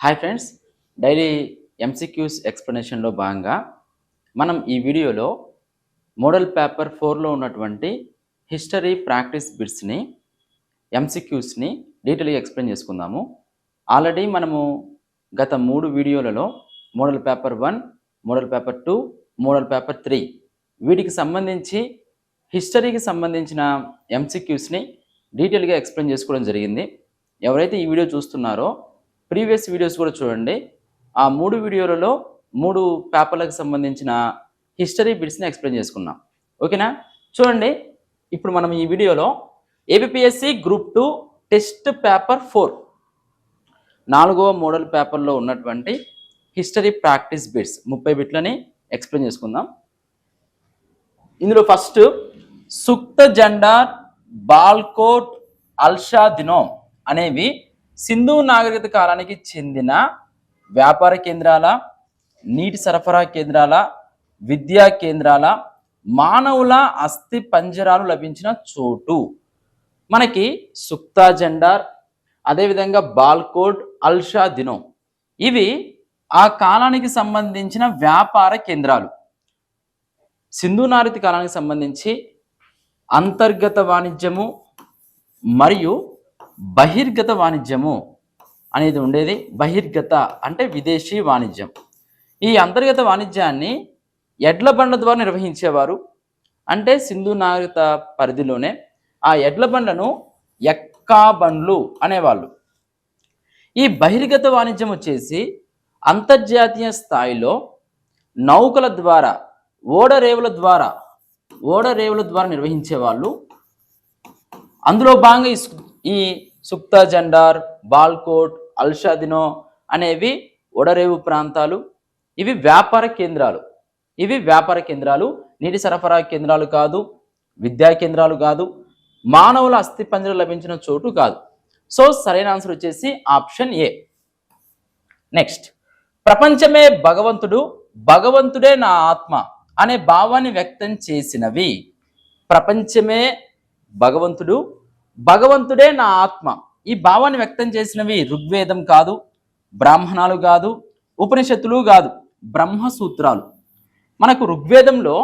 Hi friends, daily MCQs ఎక్స్ప్లెనేషన్లో భాగంగా మనం ఈ వీడియోలో మోడల్ పేపర్ 4లో ఉన్నటువంటి హిస్టరీ ప్రాక్టీస్ బిట్స్ని ఎంసీక్యూస్ని డీటెయిల్గా ఎక్స్ప్లెయిన్ చేసుకుందాము. ఆల్రెడీ మనము గత 3 వీడియోలలో model paper 1, model paper 2, model paper 3 వీటికి సంబంధించి హిస్టరీకి సంబంధించిన ఎంసీక్యూస్ని డీటెయిల్గా ఎక్స్ప్లెయిన్ చేసుకోవడం జరిగింది. ఎవరైతే ఈ వీడియో చూస్తున్నారో ప్రీవియస్ వీడియోస్ కూడా చూడండి. ఆ 3 వీడియోలలో 3 పేపర్లకు సంబంధించిన హిస్టరీ బిట్స్ని ఎక్స్ప్లెయిన్ చేసుకున్నాం. ఓకేనా? చూడండి, ఇప్పుడు మనం ఈ వీడియోలో ఏపీఎస్సి గ్రూప్ 2 టెస్ట్ పేపర్ 4 4వ మోడల్ పేపర్లో ఉన్నటువంటి హిస్టరీ ప్రాక్టీస్ బిట్స్ 30 బిట్లని ఎక్స్ప్లెయిన్ చేసుకుందాం. ఇందులో ఫస్ట్ సుక్త జండార్, బాల్కోట్, అల్షా దినోమ్ అనేవి సింధు నాగరికత కాలానికి చెందిన వ్యాపార కేంద్రాల, నీటి సరఫరా కేంద్రాల, విద్యా కేంద్రాల, మానవుల అస్థి పంజరాలు లభించిన చోటు. మనకి సుక్తా జండార్, అదేవిధంగా బాల్కోట్, అల్షా దినోమ్ ఇవి ఆ కాలానికి సంబంధించిన వ్యాపార కేంద్రాలు. సింధు నాగరికత కాలానికి సంబంధించి అంతర్గత వాణిజ్యము మరియు బహిర్గత వాణిజ్యము అనేది ఉండేది. బహిర్గత అంటే విదేశీ వాణిజ్యం. ఈ అంతర్గత వాణిజ్యాన్ని ఎడ్ల బండ్ల ద్వారా నిర్వహించేవారు. అంటే సింధు నాగరికత పరిధిలోనే ఆ ఎడ్ల బండ్లను ఎక్కా బండ్లు అనేవాళ్ళు. ఈ బహిర్గత వాణిజ్యం వచ్చేసి అంతర్జాతీయ స్థాయిలో నౌకల ద్వారా, ఓడరేవుల ద్వారా నిర్వహించేవాళ్ళు. అందులో భాగంగా ఈ సుక్తా జండార్, బాల్కోట్, అల్షా దినోమ్ అనేవి ఓడరేవు ప్రాంతాలు. ఇవి వ్యాపార కేంద్రాలు. నీటి సరఫరా కేంద్రాలు కాదు, విద్యా కేంద్రాలు కాదు, మానవుల అస్థిపంజరం లభించిన చోటు కాదు. సో సరైన ఆన్సర్ వచ్చేసి ఆప్షన్ ఏ. నెక్స్ట్, ప్రపంచమే భగవంతుడు, భగవంతుడే నా ఆత్మ అనే భావాన్ని వ్యక్తం చేసినవి. ప్రపంచమే భగవంతుడు, భగవంతుడే నా ఆత్మ ఈ భావాన్ని వ్యక్తం చేసినవి ఋగ్వేదం కాదు, బ్రాహ్మణాలు కాదు, ఉపనిషత్తులు కాదు, బ్రహ్మసూత్రాలు. మనకు ఋగ్వేదంలో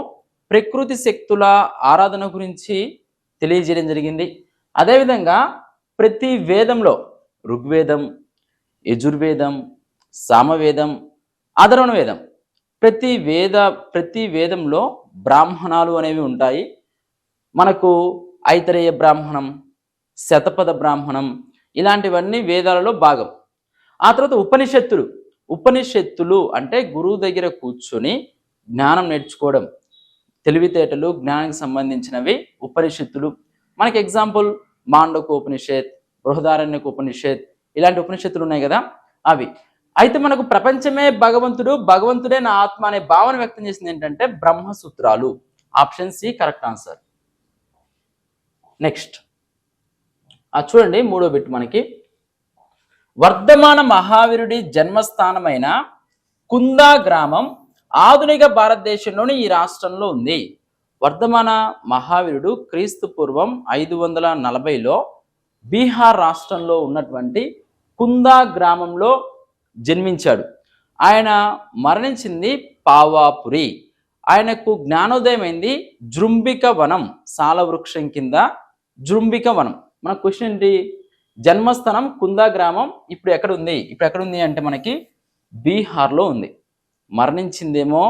ప్రకృతి శక్తుల ఆరాధన గురించి తెలియజేయడం జరిగింది. అదేవిధంగా ప్రతి వేదంలో ఋగ్వేదం, యజుర్వేదం, సామవేదం, అధర్వణ వేదం ప్రతి వేదంలో బ్రాహ్మణాలు అనేవి ఉంటాయి. మనకు ఐతరేయ బ్రాహ్మణం, శతపథ బ్రాహ్మణం ఇలాంటివన్నీ వేదాలలో భాగం. ఆ తర్వాత ఉపనిషత్తులు అంటే గురువు దగ్గర కూర్చొని జ్ఞానం నేర్చుకోవడం, తెలివితేటలు, జ్ఞానానికి సంబంధించినవి ఉపనిషత్తులు. మనకి ఎగ్జాంపుల్ మాండకోపనిషత్, బృహదారణ్యకోపనిషత్ ఇలాంటి ఉపనిషత్తులు ఉన్నాయి కదా, అవి. అయితే మనకు ప్రపంచమే భగవంతుడు, భగవంతుడే నా ఆత్మ అనే భావన వ్యక్తం చేసింది ఏంటంటే బ్రహ్మసూత్రాలు. Option C correct answer. Next చూడండి, 3వ బిట్ మనకి వర్ధమాన మహావీరుడి జన్మస్థానమైన కుందా గ్రామం ఆధునిక భారతదేశంలోని ఈ రాష్ట్రంలో ఉంది. వర్ధమాన మహావీరుడు క్రీస్తు పూర్వం 540లో బీహార్ రాష్ట్రంలో ఉన్నటువంటి కుందా గ్రామంలో జన్మించాడు. ఆయన మరణించింది పావాపురి. ఆయనకు జ్ఞానోదయం అయింది జృంభిక వనం, సాలవృక్షం కింద జృంభిక వనం. మన క్వశ్చన్ ఏంటి? జన్మస్థానం కుందా గ్రామం ఇప్పుడు ఎక్కడ ఉంది అంటే మనకి బీహార్లో ఉంది. మరణించిందేమో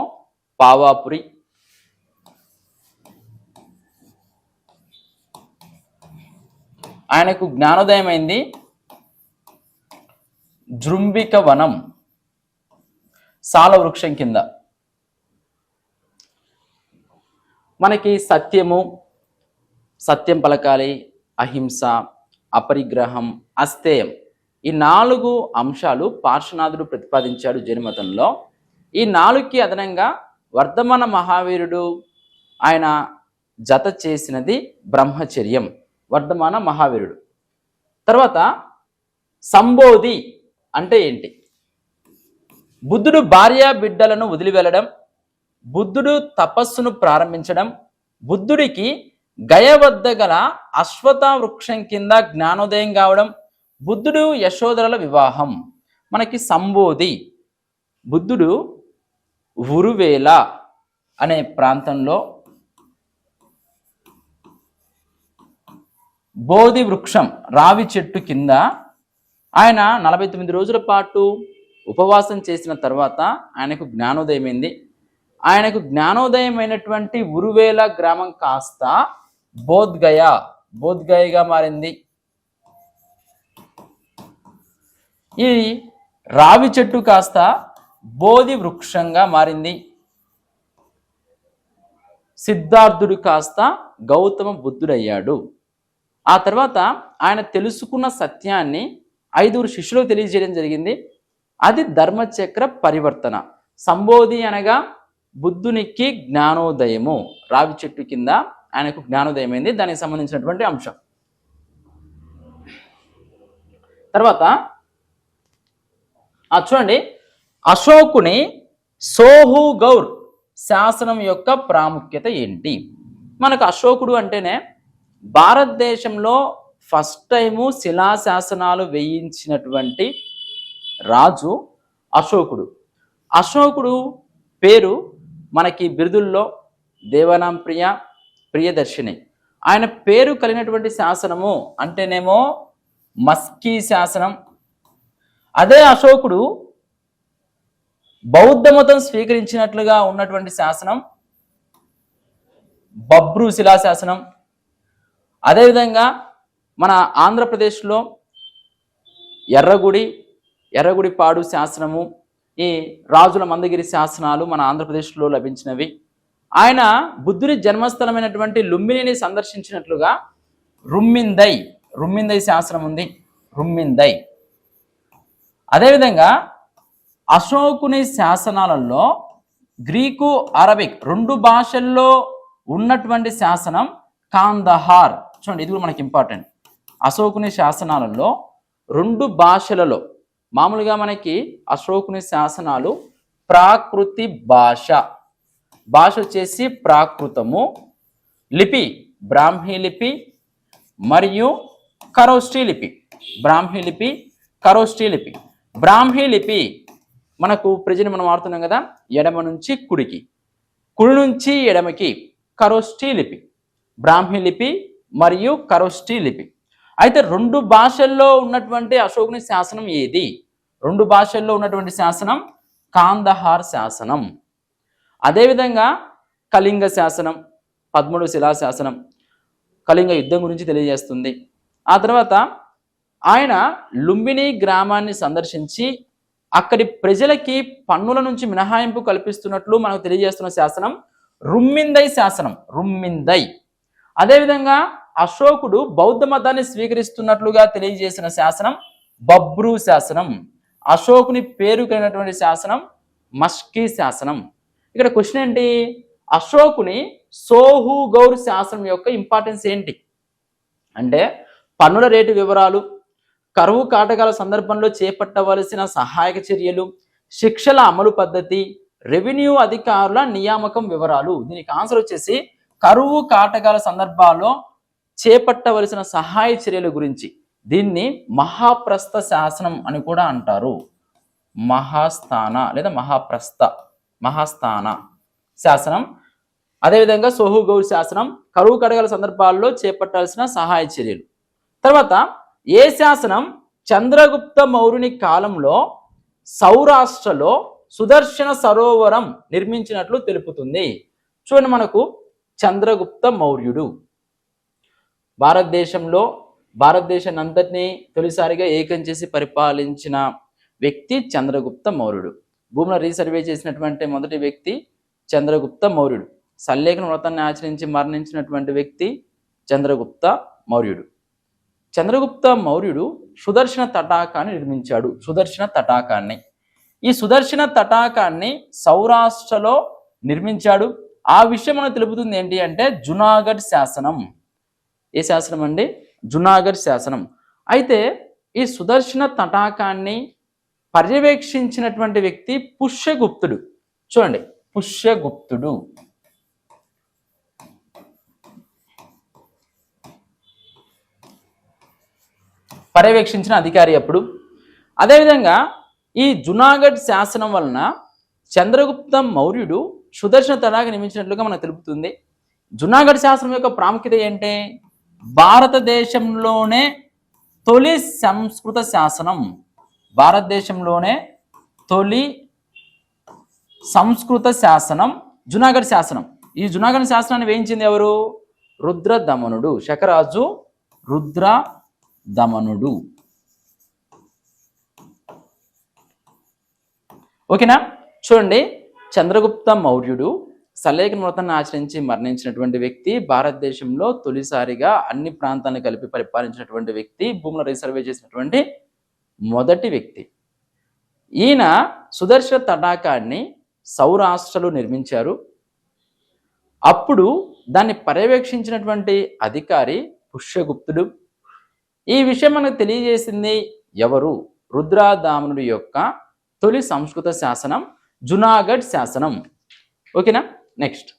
పావాపురి. ఆయనకు జ్ఞానోదయం అయింది జృంభిక వనం, సాలవృక్షం కింద. మనకి సత్యం పలకాలి, అహింస, అపరిగ్రహం, అస్థేయం ఈ 4 అంశాలు పార్శ్వనాథుడు ప్రతిపాదించాడు జైన మతంలో. ఈ 4కి అదనంగా వర్ధమాన మహావీరుడు ఆయన జత చేసినది బ్రహ్మచర్యం. వర్ధమాన మహావీరుడు తర్వాత సంబోధి అంటే ఏంటి? బుద్ధుడు భార్య బిడ్డలను వదిలి వెళ్ళడం, బుద్ధుడు తపస్సును ప్రారంభించడం, బుద్ధుడికి గయ వద్ద గల అశ్వత్థ వృక్షం కింద జ్ఞానోదయం కావడం, బుద్ధుడు యశోధరల వివాహం. మనకి సంబోధి. బుద్ధుడు ఉరువేల అనే ప్రాంతంలో బోధి వృక్షం రావి చెట్టు కింద ఆయన 49 రోజుల పాటు ఉపవాసం చేసిన తర్వాత ఆయనకు జ్ఞానోదయమైంది. ఆయనకు జ్ఞానోదయమైనటువంటి ఉరువేల గ్రామం కాస్త బోధ్గయగా మారింది. ఈ రావి చెట్టు కాస్త బోధి వృక్షంగా మారింది. సిద్ధార్థుడు కాస్త గౌతమ బుద్ధుడయ్యాడు. ఆ తర్వాత ఆయన తెలుసుకున్న సత్యాన్ని 5 శిష్యులకు తెలియజేయడం జరిగింది. అది ధర్మచక్ర పరివర్తన. సంబోధి అనగా బుద్ధునికి జ్ఞానోదయము. రావి చెట్టు కింద ఆయనకు జ్ఞానోదయమైంది. దానికి సంబంధించినటువంటి అంశం. తర్వాత చూడండి, అశోకుని సోహు గౌర్ శాసనం యొక్క ప్రాముఖ్యత ఏంటి? మనకు అశోకుడు అంటేనే భారతదేశంలో ఫస్ట్ టైము శిలాశాసనాలు వేయించినటువంటి రాజు అశోకుడు. అశోకుడు పేరు మనకి బిరుదుల్లో దేవనాం ప్రియదర్శిని. ఆయన పేరు కలిగినటువంటి శాసనము అంటేనేమో మస్కీ శాసనం. అదే అశోకుడు బౌద్ధ మతం స్వీకరించినట్లుగా ఉన్నటువంటి శాసనం బబ్రు శిలాశాసనం. అదేవిధంగా మన ఆంధ్రప్రదేశ్లో ఎర్రగుడిపాడు శాసనము, ఈ రాజుల మందగిరి శాసనాలు మన ఆంధ్రప్రదేశ్లో లభించినవి. ఆయన బుద్ధుని జన్మస్థలమైనటువంటి లుంబినిని సందర్శించినట్లుగా రుమ్మిందై శాసనం ఉంది. రుమ్మిందై. అదేవిధంగా అశోకుని శాసనాలలో గ్రీకు, అరబిక్ 2 భాషల్లో ఉన్నటువంటి శాసనం కాందహార్. చూడండి, ఇది కూడా మనకి ఇంపార్టెంట్. అశోకుని శాసనాలలో 2 భాషలలో, మామూలుగా మనకి అశోకుని శాసనాలు ప్రాకృతి భాష వచ్చేసి ప్రాకృతము, లిపి బ్రాహ్మీ లిపి మరియు ఖరోష్ఠీ లిపి. బ్రాహ్మీ లిపి మనకు ప్రజెంట్ మనం వాడుతున్నాం కదా, ఎడమ నుంచి కుడికి, కుడి నుంచి ఎడమకి ఖరోష్ఠీ లిపి, బ్రాహ్మీ లిపి మరియు ఖరోష్ఠీ లిపి. అయితే 2 భాషల్లో ఉన్నటువంటి అశోకుని శాసనం ఏది? 2 భాషల్లో ఉన్నటువంటి శాసనం కాందహార్ శాసనం. అదేవిధంగా కళింగ శాసనం 13 శిలాశాసనం, కళింగ యుద్ధం గురించి తెలియజేస్తుంది. ఆ తర్వాత ఆయన లుంబిని గ్రామాన్ని సందర్శించి అక్కడి ప్రజలకి పన్నుల నుంచి మినహాయింపు కల్పిస్తున్నట్లు మనకు తెలియజేస్తున్న శాసనం రుమ్మిందై శాసనం. అదేవిధంగా అశోకుడు బౌద్ధ మతాన్ని స్వీకరిస్తున్నట్లుగా తెలియజేసిన శాసనం బబ్రు శాసనం. అశోకుని పేరు కలిగినటువంటి శాసనం మస్కీ శాసనం. ఇక్కడ క్వశ్చన్ ఏంటి? అశోకుని సోహు గౌర్ శాసనం యొక్క ఇంపార్టెన్స్ ఏంటి అంటే, పన్నుల రేటు వివరాలు, కరువు కాటకాల సందర్భంలో చేపట్టవలసిన సహాయక చర్యలు, శిక్షల అమలు పద్ధతి, రెవెన్యూ అధికారుల నియామకం వివరాలు. దీనికి ఆన్సర్ వచ్చేసి కరువు కాటకాల సందర్భాల్లో చేపట్టవలసిన సహాయ చర్యల గురించి. దీన్ని మహాప్రస్థ శాసనం అని కూడా అంటారు. మహాస్థాన లేదా మహాస్థాన శాసనం. అదేవిధంగా సోహు గౌర్ శాసనం కరువు కాటకాల సందర్భాల్లో చేపట్టాల్సిన సహాయ చర్యలు. తర్వాత ఏ శాసనం చంద్రగుప్త మౌర్యుని కాలంలో సౌరాష్ట్రలో సుదర్శన సరోవరం నిర్మించినట్లు తెలుపుతుంది? చూడండి, మనకు చంద్రగుప్త మౌర్యుడు భారతదేశాన్ని అంతటినీ తొలిసారిగా ఏకం చేసి పరిపాలించిన వ్యక్తి చంద్రగుప్త మౌర్యుడు. భూమిని రీసర్వే చేసినటువంటి మొదటి వ్యక్తి చంద్రగుప్త మౌర్యుడు. సల్లేఖన వ్రతాన్ని ఆచరించి మరణించినటువంటి వ్యక్తి చంద్రగుప్త మౌర్యుడు. చంద్రగుప్త మౌర్యుడు సుదర్శన తటాకాన్ని నిర్మించాడు. ఈ సుదర్శన తటాకాన్ని సౌరాష్ట్రలో నిర్మించాడు. ఆ విషయం మనకు తెలుపుతుంది ఏంటి అంటే జునాగఢ్ శాసనం. ఏ శాసనం అండి? జునాగఢ్ శాసనం. అయితే ఈ సుదర్శన తటాకాన్ని పర్యవేక్షించినటువంటి వ్యక్తి పుష్యగుప్తుడు. చూడండి, పుష్యగుప్తుడు. పర్యవేక్షించిన అధికారి అప్పుడు. అదేవిధంగా ఈ జునాగఢ్ శాసనం వలన చంద్రగుప్త మౌర్యుడు సుదర్శన తడాగా నియమించినట్లుగా మనకు తెలుపుతుంది. జునాగఢ్ శాసనం యొక్క ప్రాముఖ్యత ఏంటి? భారతదేశంలోనే తొలి సంస్కృత శాసనం, భారతదేశంలోనే తొలి సంస్కృత శాసనం జునాగఢ్ శాసనం. ఈ జునాగఢ్ శాసనాన్ని వేయించింది ఎవరు? రుద్రదమనుడు, శకరాజు రుద్రదమనుడు. ఓకేనా? చూడండి, చంద్రగుప్త మౌర్యుడు సలేఖన వ్రతాన్ని ఆచరించి మరణించినటువంటి వ్యక్తి, భారతదేశంలో తొలిసారిగా అన్ని ప్రాంతాలను కలిపి పరిపాలించినటువంటి వ్యక్తి, భూముల రీసర్వే చేసినటువంటి మొదటి వ్యక్తి. ఈయన సుదర్శన తటాకాన్ని సౌరాష్ట్రలో నిర్మించారు. అప్పుడు దాన్ని పర్యవేక్షించినటువంటి అధికారి పుష్యగుప్తుడు. ఈ విషయం మనకు తెలియజేసింది ఎవరు? రుద్రదామనుడి యొక్క తొలి సంస్కృత శాసనం జునాగఢ్ శాసనం. ఓకేనా? Next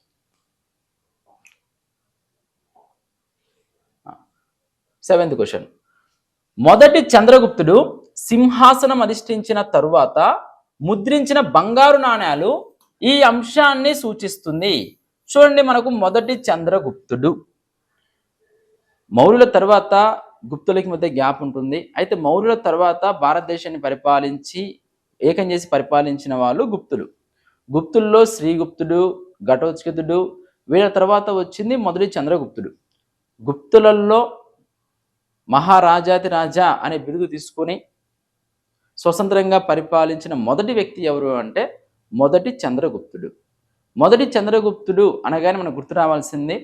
7th question. మొదటి చంద్రగుప్తుడు సింహాసనం అధిష్ఠించిన తరువాత ముద్రించిన బంగారు నాణ్యాలు ఈ అంశాన్ని సూచిస్తుంది. చూడండి, మనకు మొదటి చంద్రగుప్తుడు, మౌర్యుల తర్వాత గుప్తులకి మధ్య గ్యాప్ ఉంటుంది. అయితే మౌర్యుల తర్వాత భారతదేశాన్ని ఏకం చేసి పరిపాలించిన వాళ్ళు గుప్తులు. గుప్తుల్లో శ్రీగుప్తుడు, ఘటోత్కచుడు, వీళ్ళ తర్వాత వచ్చింది మొదటి చంద్రగుప్తుడు. గుప్తులలో మహారాజాతి రాజా అనే బిరుదు తీసుకొని స్వతంత్రంగా పరిపాలించిన మొదటి వ్యక్తి ఎవరు అంటే మొదటి చంద్రగుప్తుడు. మొదటి చంద్రగుప్తుడు అనగానే మనకు గుర్తు రావాల్సింది,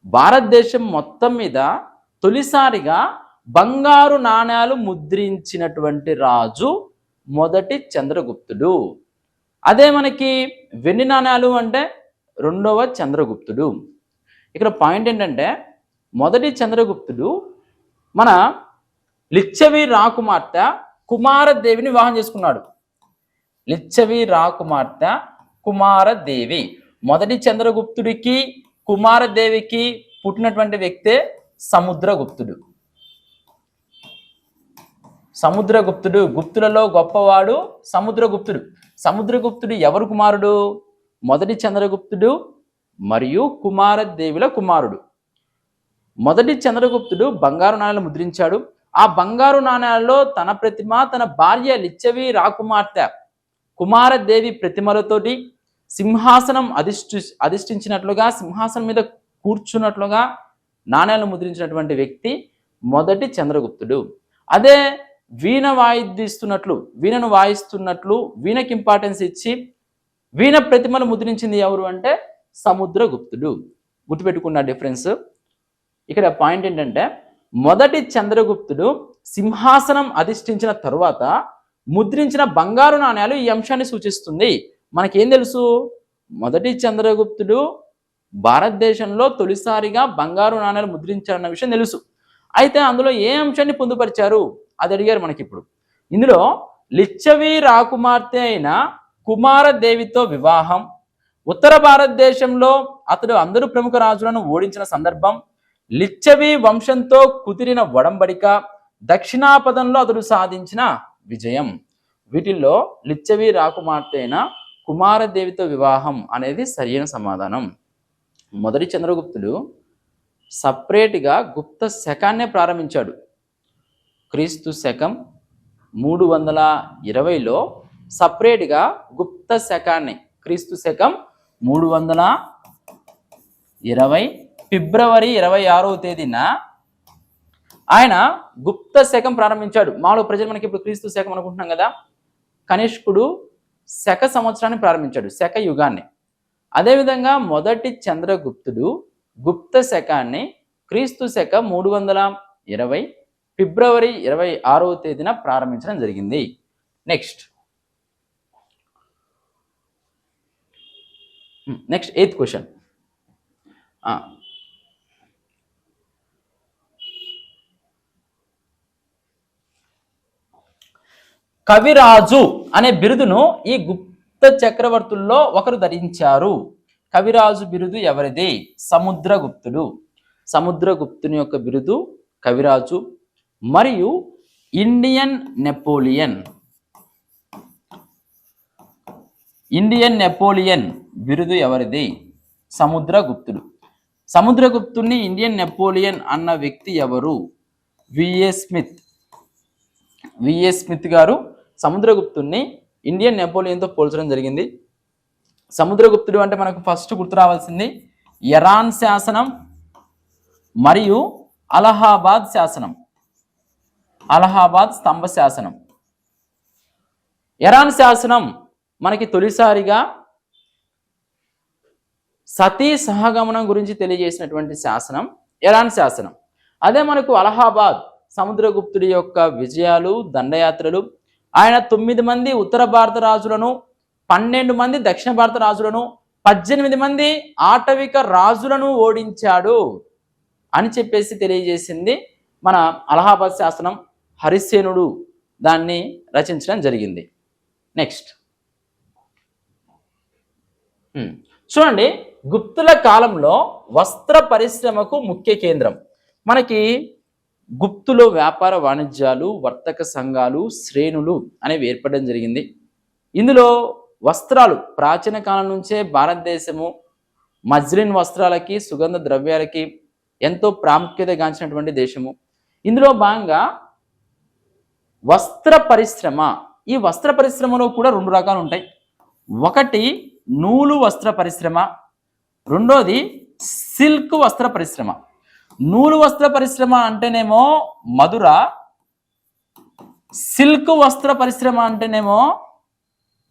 భారతదేశం మొత్తం మీద తొలిసారిగా బంగారు నాణ్యాలు ముద్రించినటువంటి రాజు మొదటి చంద్రగుప్తుడు. అదే మనకి వెండి నాణ్యాలు అంటే రెండవ చంద్రగుప్తుడు. ఇక్కడ పాయింట్ ఏంటంటే, మొదటి చంద్రగుప్తుడు మన లిచ్చవి రాకుమార్తె కుమారదేవిని వివాహం చేసుకున్నాడు. లిచ్చవి రాకుమార్తె కుమారదేవి. మొదటి చంద్రగుప్తుడికి కుమారదేవికి పుట్టినటువంటి వ్యక్తే సముద్రగుప్తుడు. సముద్రగుప్తుడు, గుప్తులలో గొప్పవాడు సముద్రగుప్తుడు. సముద్రగుప్తుడు ఎవరు కుమారుడు? మొదటి చంద్రగుప్తుడు మరియు కుమారదేవిల కుమారుడు. మొదటి చంద్రగుప్తుడు బంగారు నాణ్యాలు ముద్రించాడు. ఆ బంగారు నాణ్యాలలో తన ప్రతిమ, తన భార్య లిచ్చవి రాకుమార్తె కుమారదేవి ప్రతిమలతోటి సింహాసనం అధిష్ఠించినట్లుగా, సింహాసనం మీద కూర్చున్నట్లుగా నాణ్యాలు ముద్రించినటువంటి వ్యక్తి మొదటి చంద్రగుప్తుడు. అదే వీణను వాయిస్తున్నట్లు వీణకి ఇంపార్టెన్స్ ఇచ్చి వీణ ప్రతిమలు ముద్రించింది ఎవరు అంటే సముద్రగుప్తుడు. గుర్తుపెట్టుకున్న డిఫరెన్స్. ఇక్కడ పాయింట్ ఏంటంటే, మొదటి చంద్రగుప్తుడు సింహాసనం అధిష్ఠించిన తరువాత ముద్రించిన బంగారు నాణ్యాలు ఈ అంశాన్ని సూచిస్తుంది. మనకేం తెలుసు? మొదటి చంద్రగుప్తుడు భారతదేశంలో తొలిసారిగా బంగారు నాణ్యాలు ముద్రించారన్న విషయం తెలుసు. అయితే అందులో ఏ అంశాన్ని పొందుపరిచారు అది అడిగారు మనకి. ఇప్పుడు ఇందులో లిచ్చవి రాకుమార్తె అయిన కుమారదేవితో వివాహం, ఉత్తర భారతదేశంలో అతడు అందరూ ప్రముఖ రాజులను ఓడించిన సందర్భం, లిచ్చవి వంశంతో కుదిరిన ఒడంబడిక, దక్షిణాపథంలో అతడు సాధించిన విజయం. వీటిల్లో లిచ్చవి రాకుమార్తె అయిన కుమారదేవితో వివాహం అనేది సరైన సమాధానం. మొదటి చంద్రగుప్తుడు సపరేట్గా గుప్త శకాన్నే ప్రారంభించాడు. క్రీస్తు శకం 320లో సపరేట్గా గుప్త శకాన్ని, క్రీస్తు శకం 320 ఫిబ్రవరి 26వ తేదీన ఆయన గుప్త శకం ప్రారంభించాడు. మామూలు ప్రజలు మనకి ఇప్పుడు క్రీస్తు శకం అనుకుంటున్నాం కదా, కనిష్కుడు శక సంవత్సరాన్ని ప్రారంభించాడు, శక యుగాన్ని. అదేవిధంగా మొదటి చంద్రగుప్తుడు గుప్త శకాన్ని క్రీస్తు శక 320 ఫిబ్రవరి 26వ తేదీన ప్రారంభించడం జరిగింది. Next 8th question. కవిరాజు అనే బిరుదును ఈ గుప్త చక్రవర్తుల్లో ఒకరు ధరించారు. కవిరాజు బిరుదు ఎవరిది? సముద్రగుప్తుడు. సముద్రగుప్తుని యొక్క బిరుదు కవిరాజు. మరియు ఇండియన్ నెపోలియన్, ఇండియన్ నెపోలియన్ బిరుదు ఎవరిది? సముద్రగుప్తుడు. సముద్రగుప్తుడిని ఇండియన్ నెపోలియన్ అన్న వ్యక్తి ఎవరు? VA Smith. విఏ స్మిత్ గారు సముద్రగుప్తుడిని ఇండియన్ నెపోలియన్తో పోల్చడం జరిగింది. సముద్రగుప్తుడు అంటే మనకు ఫస్ట్ గుర్తు రావాల్సింది ఎరాన్ శాసనం మరియు అలహాబాద్ శాసనం, అలహాబాద్ స్తంభ శాసనం. ఎరాన్ శాసనం మనకి తొలిసారిగా సతీ సహగమనం గురించి తెలియజేసినటువంటి శాసనం ఎరాన్ శాసనం. అదే మనకు అలహాబాద్ సముద్రగుప్తుడి యొక్క విజయాలు, దండయాత్రలు, ఆయన 9 మంది ఉత్తర భారత రాజులను, 12 మంది దక్షిణ భారత రాజులను, 18 మంది ఆటవిక రాజులను ఓడించాడు అని చెప్పేసి తెలియజేసింది మన అలహాబాద్ శాసనం. హరిసేనుడు దాన్ని రచించడం జరిగింది. నెక్స్ట్ చూడండి, గుప్తుల కాలంలో వస్త్ర పరిశ్రమకు ముఖ్య కేంద్రం. మనకి గుప్తులో వ్యాపార వాణిజ్యాలు, వర్తక సంఘాలు, శ్రేణులు అనేవి ఏర్పడడం జరిగింది. ఇందులో వస్త్రాలు ప్రాచీన కాలం నుంచే భారతదేశము మజ్లిన్ వస్త్రాలకి, సుగంధ ద్రవ్యాలకి ఎంతో ప్రాముఖ్యత గాంచినటువంటి దేశము. ఇందులో భాగంగా వస్త్ర పరిశ్రమ, ఈ వస్త్ర పరిశ్రమలో కూడా 2 రకాలు ఉంటాయి. ఒకటి నూలు వస్త్ర పరిశ్రమ, రెండోది సిల్క్ వస్త్ర పరిశ్రమ. నూలు వస్త్ర పరిశ్రమ అంటేనేమో మధుర, సిల్క్ వస్త్ర పరిశ్రమ అంటేనేమో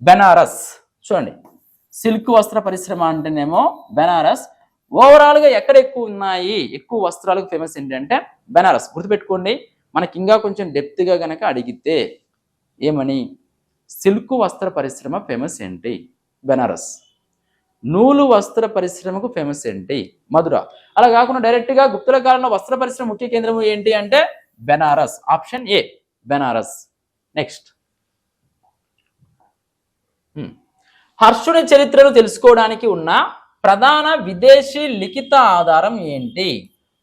బెనారస్. చూడండి, సిల్క్ వస్త్ర పరిశ్రమ అంటేనేమో బెనారస్. ఓవరాల్గా ఎక్కడ ఎక్కువ ఉన్నాయి, ఎక్కువ వస్త్రాలకు ఫేమస్ ఏంటంటే బెనారస్. గుర్తుపెట్టుకోండి, మనకి ఇంకా కొంచెం డెప్త్గా కనుక అడిగితే ఏమని, సిల్క్ వస్త్ర పరిశ్రమ ఫేమస్ ఏంటి? బెనారస్. నూలు వస్త్ర పరిశ్రమకు ఫేమస్ ఏంటి? మధుర. అలా కాకుండా డైరెక్ట్గా గుప్తుల కాలంలో వస్త్ర పరిశ్రమ ముఖ్య కేంద్రం ఏంటి అంటే Benaras. Option A, Benaras. Next, హర్షుని చరిత్రను తెలుసుకోవడానికి ఉన్న ప్రధాన విదేశీ లిఖిత ఆధారం ఏంటి?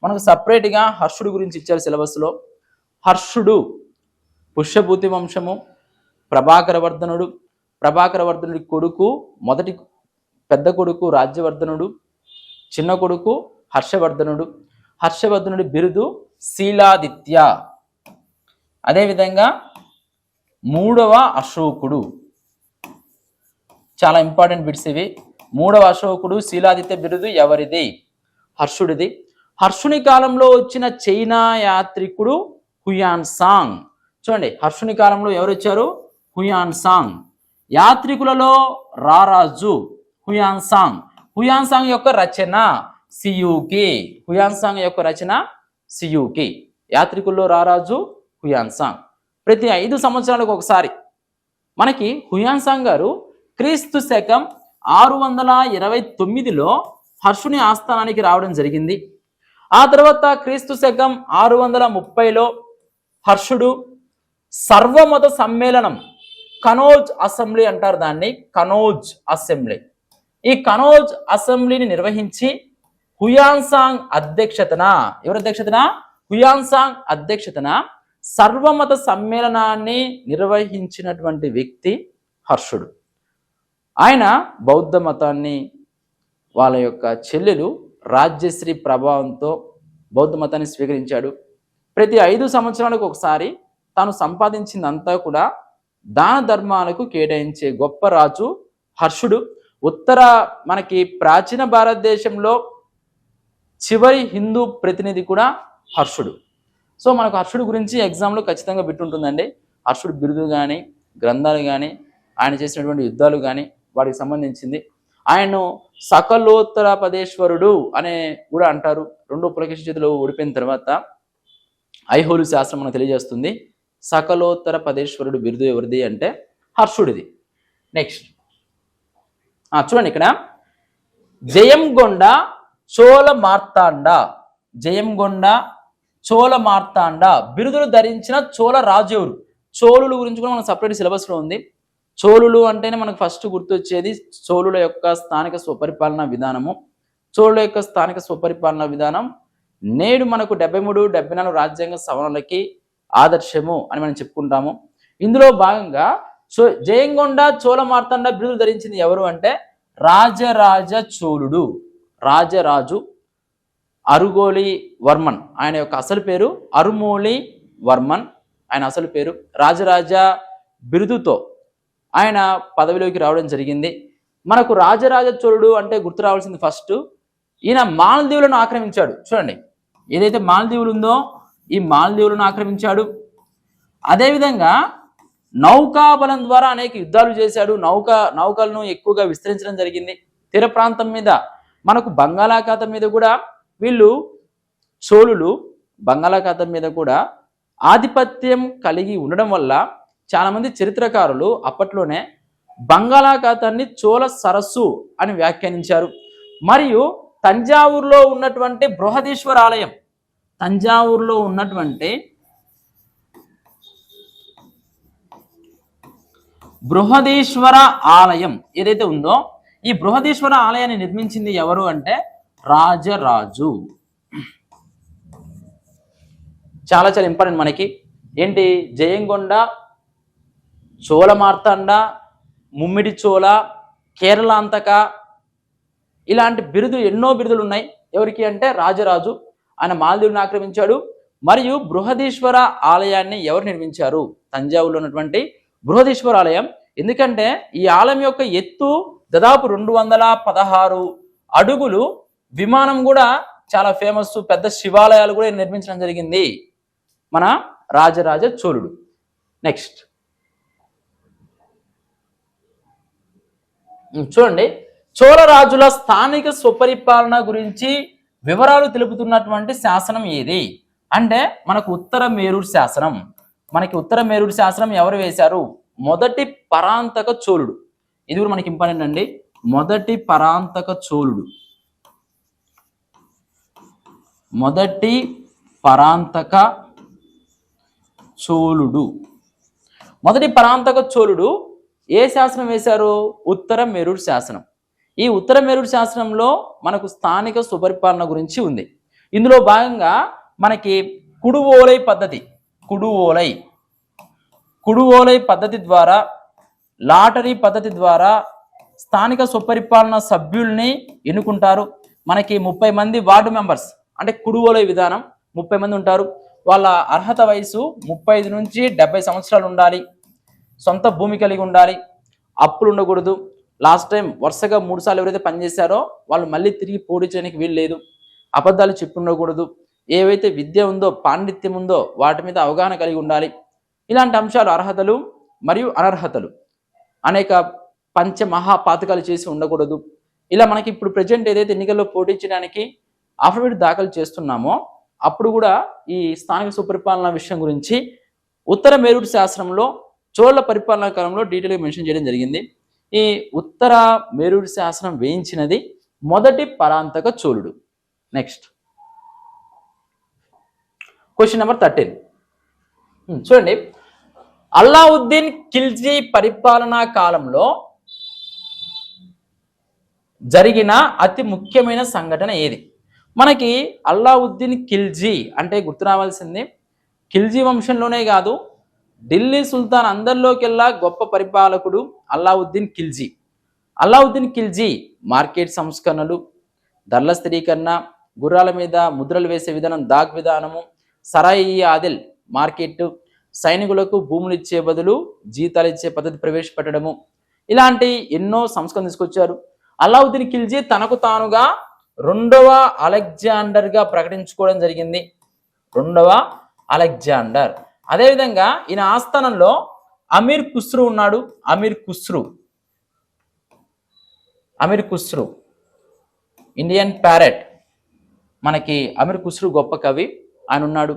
మనకు సపరేట్గా హర్షుడు గురించి ఇచ్చారు సిలబస్లో. హర్షుడు పుష్యభూతి వంశము, ప్రభాకరవర్ధనుడు, ప్రభాకరవర్ధనుడి కొడుకు, మొదటి పెద్ద కొడుకు రాజ్యవర్ధనుడు, చిన్న కొడుకు హర్షవర్ధనుడు. హర్షవర్ధనుడి బిరుదు శీలాదిత్య. అదేవిధంగా 3వ అశోకుడు, చాలా ఇంపార్టెంట్ బిట్స్ ఇవి. 3వ అశోకుడు శీలాదిత్య బిరుదు ఎవరిది? హర్షుడిది. హర్షుని కాలంలో వచ్చిన చైనా యాత్రికుడు హుయాన్ సాంగ్. చూడండి, హర్షుని కాలంలో ఎవరు వచ్చారు? Hiuen Tsang. యాత్రికులలో రారాజు హుయాన్ సాంగ్. హుయాన్ సాంగ్ యొక్క రచన సియూకి. హుయాన్ సాంగ్ యొక్క రచన సియూకి. యాత్రికుల్లో రారాజు హుయాన్ సాంగ్. ప్రతి 5 సంవత్సరాలకు ఒకసారి మనకి హుయాన్ సాంగ్ గారు క్రీస్తు శకం 629లో హర్షుని ఆస్థానానికి రావడం జరిగింది. ఆ తర్వాత క్రీస్తు శకం 630లో హర్షుడు సర్వమత సమ్మేళనం, కనోజ్ అసెంబ్లీ అంటారు దాన్ని, కనోజ్ అసెంబ్లీ. ఈ కనోజ్ అసెంబ్లీని నిర్వహించి హుయాన్ సాంగ్ అధ్యక్షతన, ఎవరి అధ్యక్షతన? హుయాన్ సాంగ్ అధ్యక్షతన సర్వమత సమ్మేళనాన్ని నిర్వహించినటువంటి వ్యక్తి హర్షుడు. ఆయన బౌద్ధ మతాన్ని, వాళ్ళ యొక్క చెల్లెలు రాజ్యశ్రీ ప్రభావంతో బౌద్ధ మతాన్ని స్వీకరించాడు. ప్రతి 5 సంవత్సరాలకు ఒకసారి తాను సంపాదించిందంతా కూడా దాన ధర్మాలకు కేటాయించే గొప్ప రాజు హర్షుడు. మనకి ప్రాచీన భారతదేశంలో చివరి హిందూ ప్రతినిధి కూడా హర్షుడు. సో మనకు హర్షుడు గురించి ఎగ్జామ్లో ఖచ్చితంగా బిట్టుంటుందండి. హర్షుడు బిరుదు కానీ, గ్రంథాలు కానీ, ఆయన చేసినటువంటి యుద్ధాలు కానీ వాటికి సంబంధించింది. ఆయన్ను సకలోత్తర పదేశ్వరుడు అనే కూడా అంటారు. 2 పులకేశి చేతిలో ఓడిపోయిన తర్వాత ఐహోలు శాస్త్రం మనకు తెలియజేస్తుంది సకలోత్తర పదేశ్వరుడు బిరుదు ఎవరిది అంటే హర్షుడిది. నెక్స్ట్ చూడండి, ఇక్కడ జయంగొండ చోళ మార్తాండ, జయంగొండ చోళ మార్తాండ బిరుదులు ధరించిన చోళ రాజు ఎవరు? చోళుల గురించి కూడా మనకు సపరేట్ సిలబస్లో ఉంది. చోళులు అంటేనే మనకు ఫస్ట్ గుర్తొచ్చేది చోళుల యొక్క స్థానిక స్వపరిపాలన విధానము. చోళుల యొక్క స్థానిక స్వపరిపాలన విధానం నేడు మనకు 73, 74 రాజ్యాంగ సవరణలకి ఆదర్శము అని మనం చెప్పుకుంటాము. ఇందులో భాగంగా సో జయంగొండ చోళ మార్తాండ బిరుదులు ధరించింది ఎవరు అంటే రాజరాజ చోళుడు. రాజరాజు అరుగోలి వర్మన్, ఆయన యొక్క అసలు పేరు అరుమోలి వర్మన్. ఆయన అసలు పేరు రాజరాజ బిరుదుతో ఆయన పదవిలోకి రావడం జరిగింది. మనకు రాజరాజ చోళుడు అంటే గుర్తు రావాల్సింది ఫస్ట్, ఈయన మాల్దీవులను ఆక్రమించాడు. చూడండి, ఏదైతే మాల్దీవులు ఉందో ఈ మాల్దీవులను ఆక్రమించాడు. అదేవిధంగా నౌకాబలం ద్వారా అనేక యుద్ధాలు చేశాడు. నౌకలను ఎక్కువగా విస్తరించడం జరిగింది. తీర ప్రాంతం మీద మనకు బంగాళాఖాతం మీద కూడా వీళ్ళు చోళులు బంగాళాఖాతం మీద కూడా ఆధిపత్యం కలిగి ఉండడం వల్ల చాలామంది చరిత్రకారులు అప్పట్లోనే బంగాళాఖాతాన్ని చోళ సరస్సు అని వ్యాఖ్యానించారు. మరియు తంజావూరులో ఉన్నటువంటి బృహదీశ్వర ఆలయం, తంజావూరులో ఉన్నటువంటి బృహదీశ్వర ఆలయం ఏదైతే ఉందో ఈ బృహదీశ్వర ఆలయాన్ని నిర్మించింది ఎవరు అంటే రాజరాజు. చాలా చాలా ఇంపార్టెంట్ మనకి ఏంటి, జయంగొండ, చోళ మార్తాండ, ముమ్మిడి చోళ, కేరళాంతక, ఇలాంటి ఎన్నో బిరుదులు ఉన్నాయి. ఎవరికి అంటే రాజరాజు. ఆయన మాల్దీవులను ఆక్రమించాడు. మరియు బృహదీశ్వర ఆలయాన్ని ఎవరు నిర్మించారు? తంజావూరులో ఉన్నటువంటి బృహదీశ్వర ఆలయం. ఎందుకంటే ఈ ఆలయం యొక్క ఎత్తు దాదాపు 216 అడుగులు. విమానం కూడా చాలా ఫేమస్, పెద్ద శివాలయాలు కూడా నిర్మించడం జరిగింది మన రాజరాజ చోళుడు. నెక్స్ట్ చూడండి, చోళరాజుల స్థానిక స్వపరిపాలన గురించి వివరాలు తెలుపుతున్నటువంటి శాసనం ఏది అంటే మనకు ఉత్తర మేరూరు శాసనం. మనకి ఉత్తర మేరూరు శాసనం ఎవరు వేశారు? మొదటి పరాంతక చోళుడు. ఇది కూడా మనకి ఇంపార్టెంట్ అండి. మొదటి పరాంతక చోళుడు, మొదటి పరాంతక చోళుడు. మొదటి పరాంతక చోళుడు ఏ శాసనం వేశారు? ఉత్తర మేరూరు శాసనం. ఈ ఉత్తర మేరూరు శాసనంలో మనకు స్థానిక సుపరిపాలన గురించి ఉంది. ఇందులో భాగంగా మనకి కుడువోలై పద్ధతి, కుడువోలై పద్ధతి ద్వారా, లాటరీ పద్ధతి ద్వారా స్థానిక సుపరిపాలన సభ్యుల్ని ఎన్నుకుంటారు. మనకి 30 మంది వార్డు మెంబర్స్ అంటే కుడువోలై విధానం. 30 మంది ఉంటారు. వాళ్ళ అర్హత వయసు 35 నుంచి 70 సంవత్సరాలు ఉండాలి. సొంత భూమి కలిగి ఉండాలి. అప్పులు ఉండకూడదు. లాస్ట్ టైం వరుసగా 3 సార్లు ఎవరైతే పనిచేశారో వాళ్ళు మళ్ళీ తిరిగి పోటీ చేయడానికి వీలు లేదు. అబద్ధాలు చెప్పి ఉండకూడదు. ఏవైతే విద్య ఉందో, పాండిత్యం ఉందో వాటి మీద అవగాహన కలిగి ఉండాలి. ఇలాంటి అంశాలు, అర్హతలు మరియు అనర్హతలు, అనేక పంచమహాపాతకాలు చేసి ఉండకూడదు. ఇలా మనకి ఇప్పుడు ప్రజెంట్ ఏదైతే ఎన్నికల్లో పోటీ చేయడానికి అఫిడవిట్ దాఖలు చేస్తున్నామో అప్పుడు కూడా ఈ స్థానిక సుపరిపాలన విషయం గురించి ఉత్తర మేరూరు శాసనంలో చోళ పరిపాలనా కాలంలో డీటెయిల్గా మెన్షన్ చేయడం జరిగింది. ఈ ఉత్తర మేరూరు శాసనం వేయించినది మొదటి పరాంతక చోళుడు. నెక్స్ట్ క్వశ్చన్ నెంబర్ 13 చూడండి, అల్లావుద్దీన్ ఖిల్జీ పరిపాలనా కాలంలో జరిగిన అతి ముఖ్యమైన సంఘటన ఏది? మనకి అల్లావుద్దీన్ ఖిల్జీ అంటే గుర్తు రావాల్సింది ఖిల్జీ వంశంలోనే కాదు, ఢిల్లీ సుల్తాన్ అందరిలోకెల్లా గొప్ప పరిపాలకుడు అల్లావుద్దీన్ ఖిల్జీ. అల్లావుద్దీన్ ఖిల్జీ మార్కెట్ సంస్కరణలు, ధరల స్థిరీకరణ, గుర్రాల మీద ముద్రలు వేసే విధానం, దాగ్ విధానము, సరాయి ఆదిల్ మార్కెట్, సైనికులకు భూములు ఇచ్చే బదులు జీతాలు ఇచ్చే పద్ధతి ప్రవేశపెట్టడము, ఇలాంటి ఎన్నో సంస్కరణ తీసుకొచ్చారు. అల్లావుద్దీన్ ఖిల్జీ తనకు తానుగా 2వ అలెగ్జాండర్గా ప్రకటించుకోవడం జరిగింది. 2వ అలెగ్జాండర్. అదేవిధంగా ఈయన ఆస్థానంలో అమీర్ ఖుస్రూ ఉన్నాడు. Amir Khusrau Indian parrot. మనకి అమీర్ ఖుస్రూ గొప్ప కవి, ఆయన ఉన్నాడు.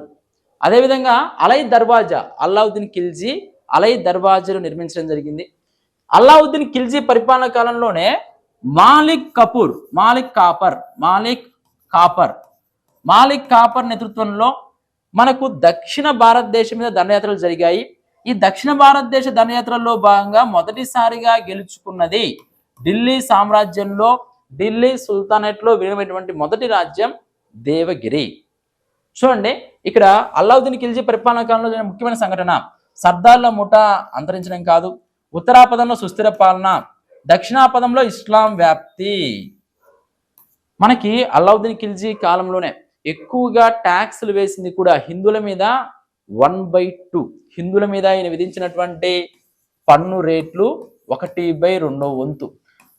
అదేవిధంగా అలై దర్వాజా, అల్లావుద్దీన్ ఖిల్జీ అలై దర్వాజాను నిర్మించడం జరిగింది. అల్లావుద్దీన్ ఖిల్జీ పరిపాలన కాలంలోనే మాలిక్ కాపర్ నేతృత్వంలో మనకు దక్షిణ భారతదేశం మీద దండయాత్రలు జరిగాయి. ఈ దక్షిణ భారతదేశ దండయాత్రల్లో భాగంగా మొదటిసారిగా గెలుచుకున్నది ఢిల్లీ సామ్రాజ్యంలో, ఢిల్లీ సుల్తానేట్లో విలీనమైనటువంటి మొదటి రాజ్యం దేవగిరి. చూడండి, ఇక్కడ అల్లావుద్దీన్ ఖిల్జీ పరిపాలనా కాలంలో జరిగిన ముఖ్యమైన సంఘటన సర్దార్ల ముఠా అంతరించడం కాదు, ఉత్తరాపదంలో సుస్థిర పాలన, దక్షిణాపదంలో ఇస్లాం వ్యాప్తి. మనకి అల్లావుద్దీన్ ఖిల్జీ కాలంలోనే ఎక్కువగా ట్యాక్స్లు వేసింది కూడా హిందువుల మీద 1/2. హిందువుల మీద ఆయన విధించినటువంటి పన్ను రేట్లు 1/2 వంతు.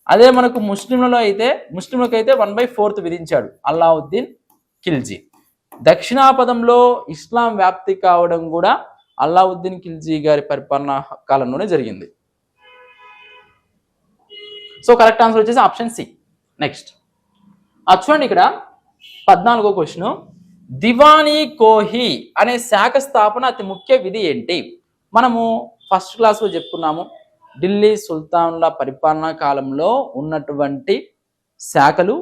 అదే మనకు ముస్లింలకైతే 1/4 విధించాడు అల్లావుద్దీన్ ఖిల్జీ. దక్షిణాపదంలో ఇస్లాం వ్యాప్తి కావడం కూడా అల్లావుద్దీన్ ఖిల్జీ గారి పరిపాలనా కాలంలోనే జరిగింది. సో కరెక్ట్ ఆన్సర్ వచ్చేసి ఆప్షన్ సి. నెక్స్ట్ చూడండి, ఇక్కడ 14వ క్వశ్చన్, దివానీ కోహి అనే శాఖ స్థాపన అతి ముఖ్య విధి ఏంటి? మనము ఫస్ట్ క్లాస్లో చెప్పుకున్నాము, ఢిల్లీ సుల్తాన్ల పరిపాలనా కాలంలో ఉన్నటువంటి శాఖలు,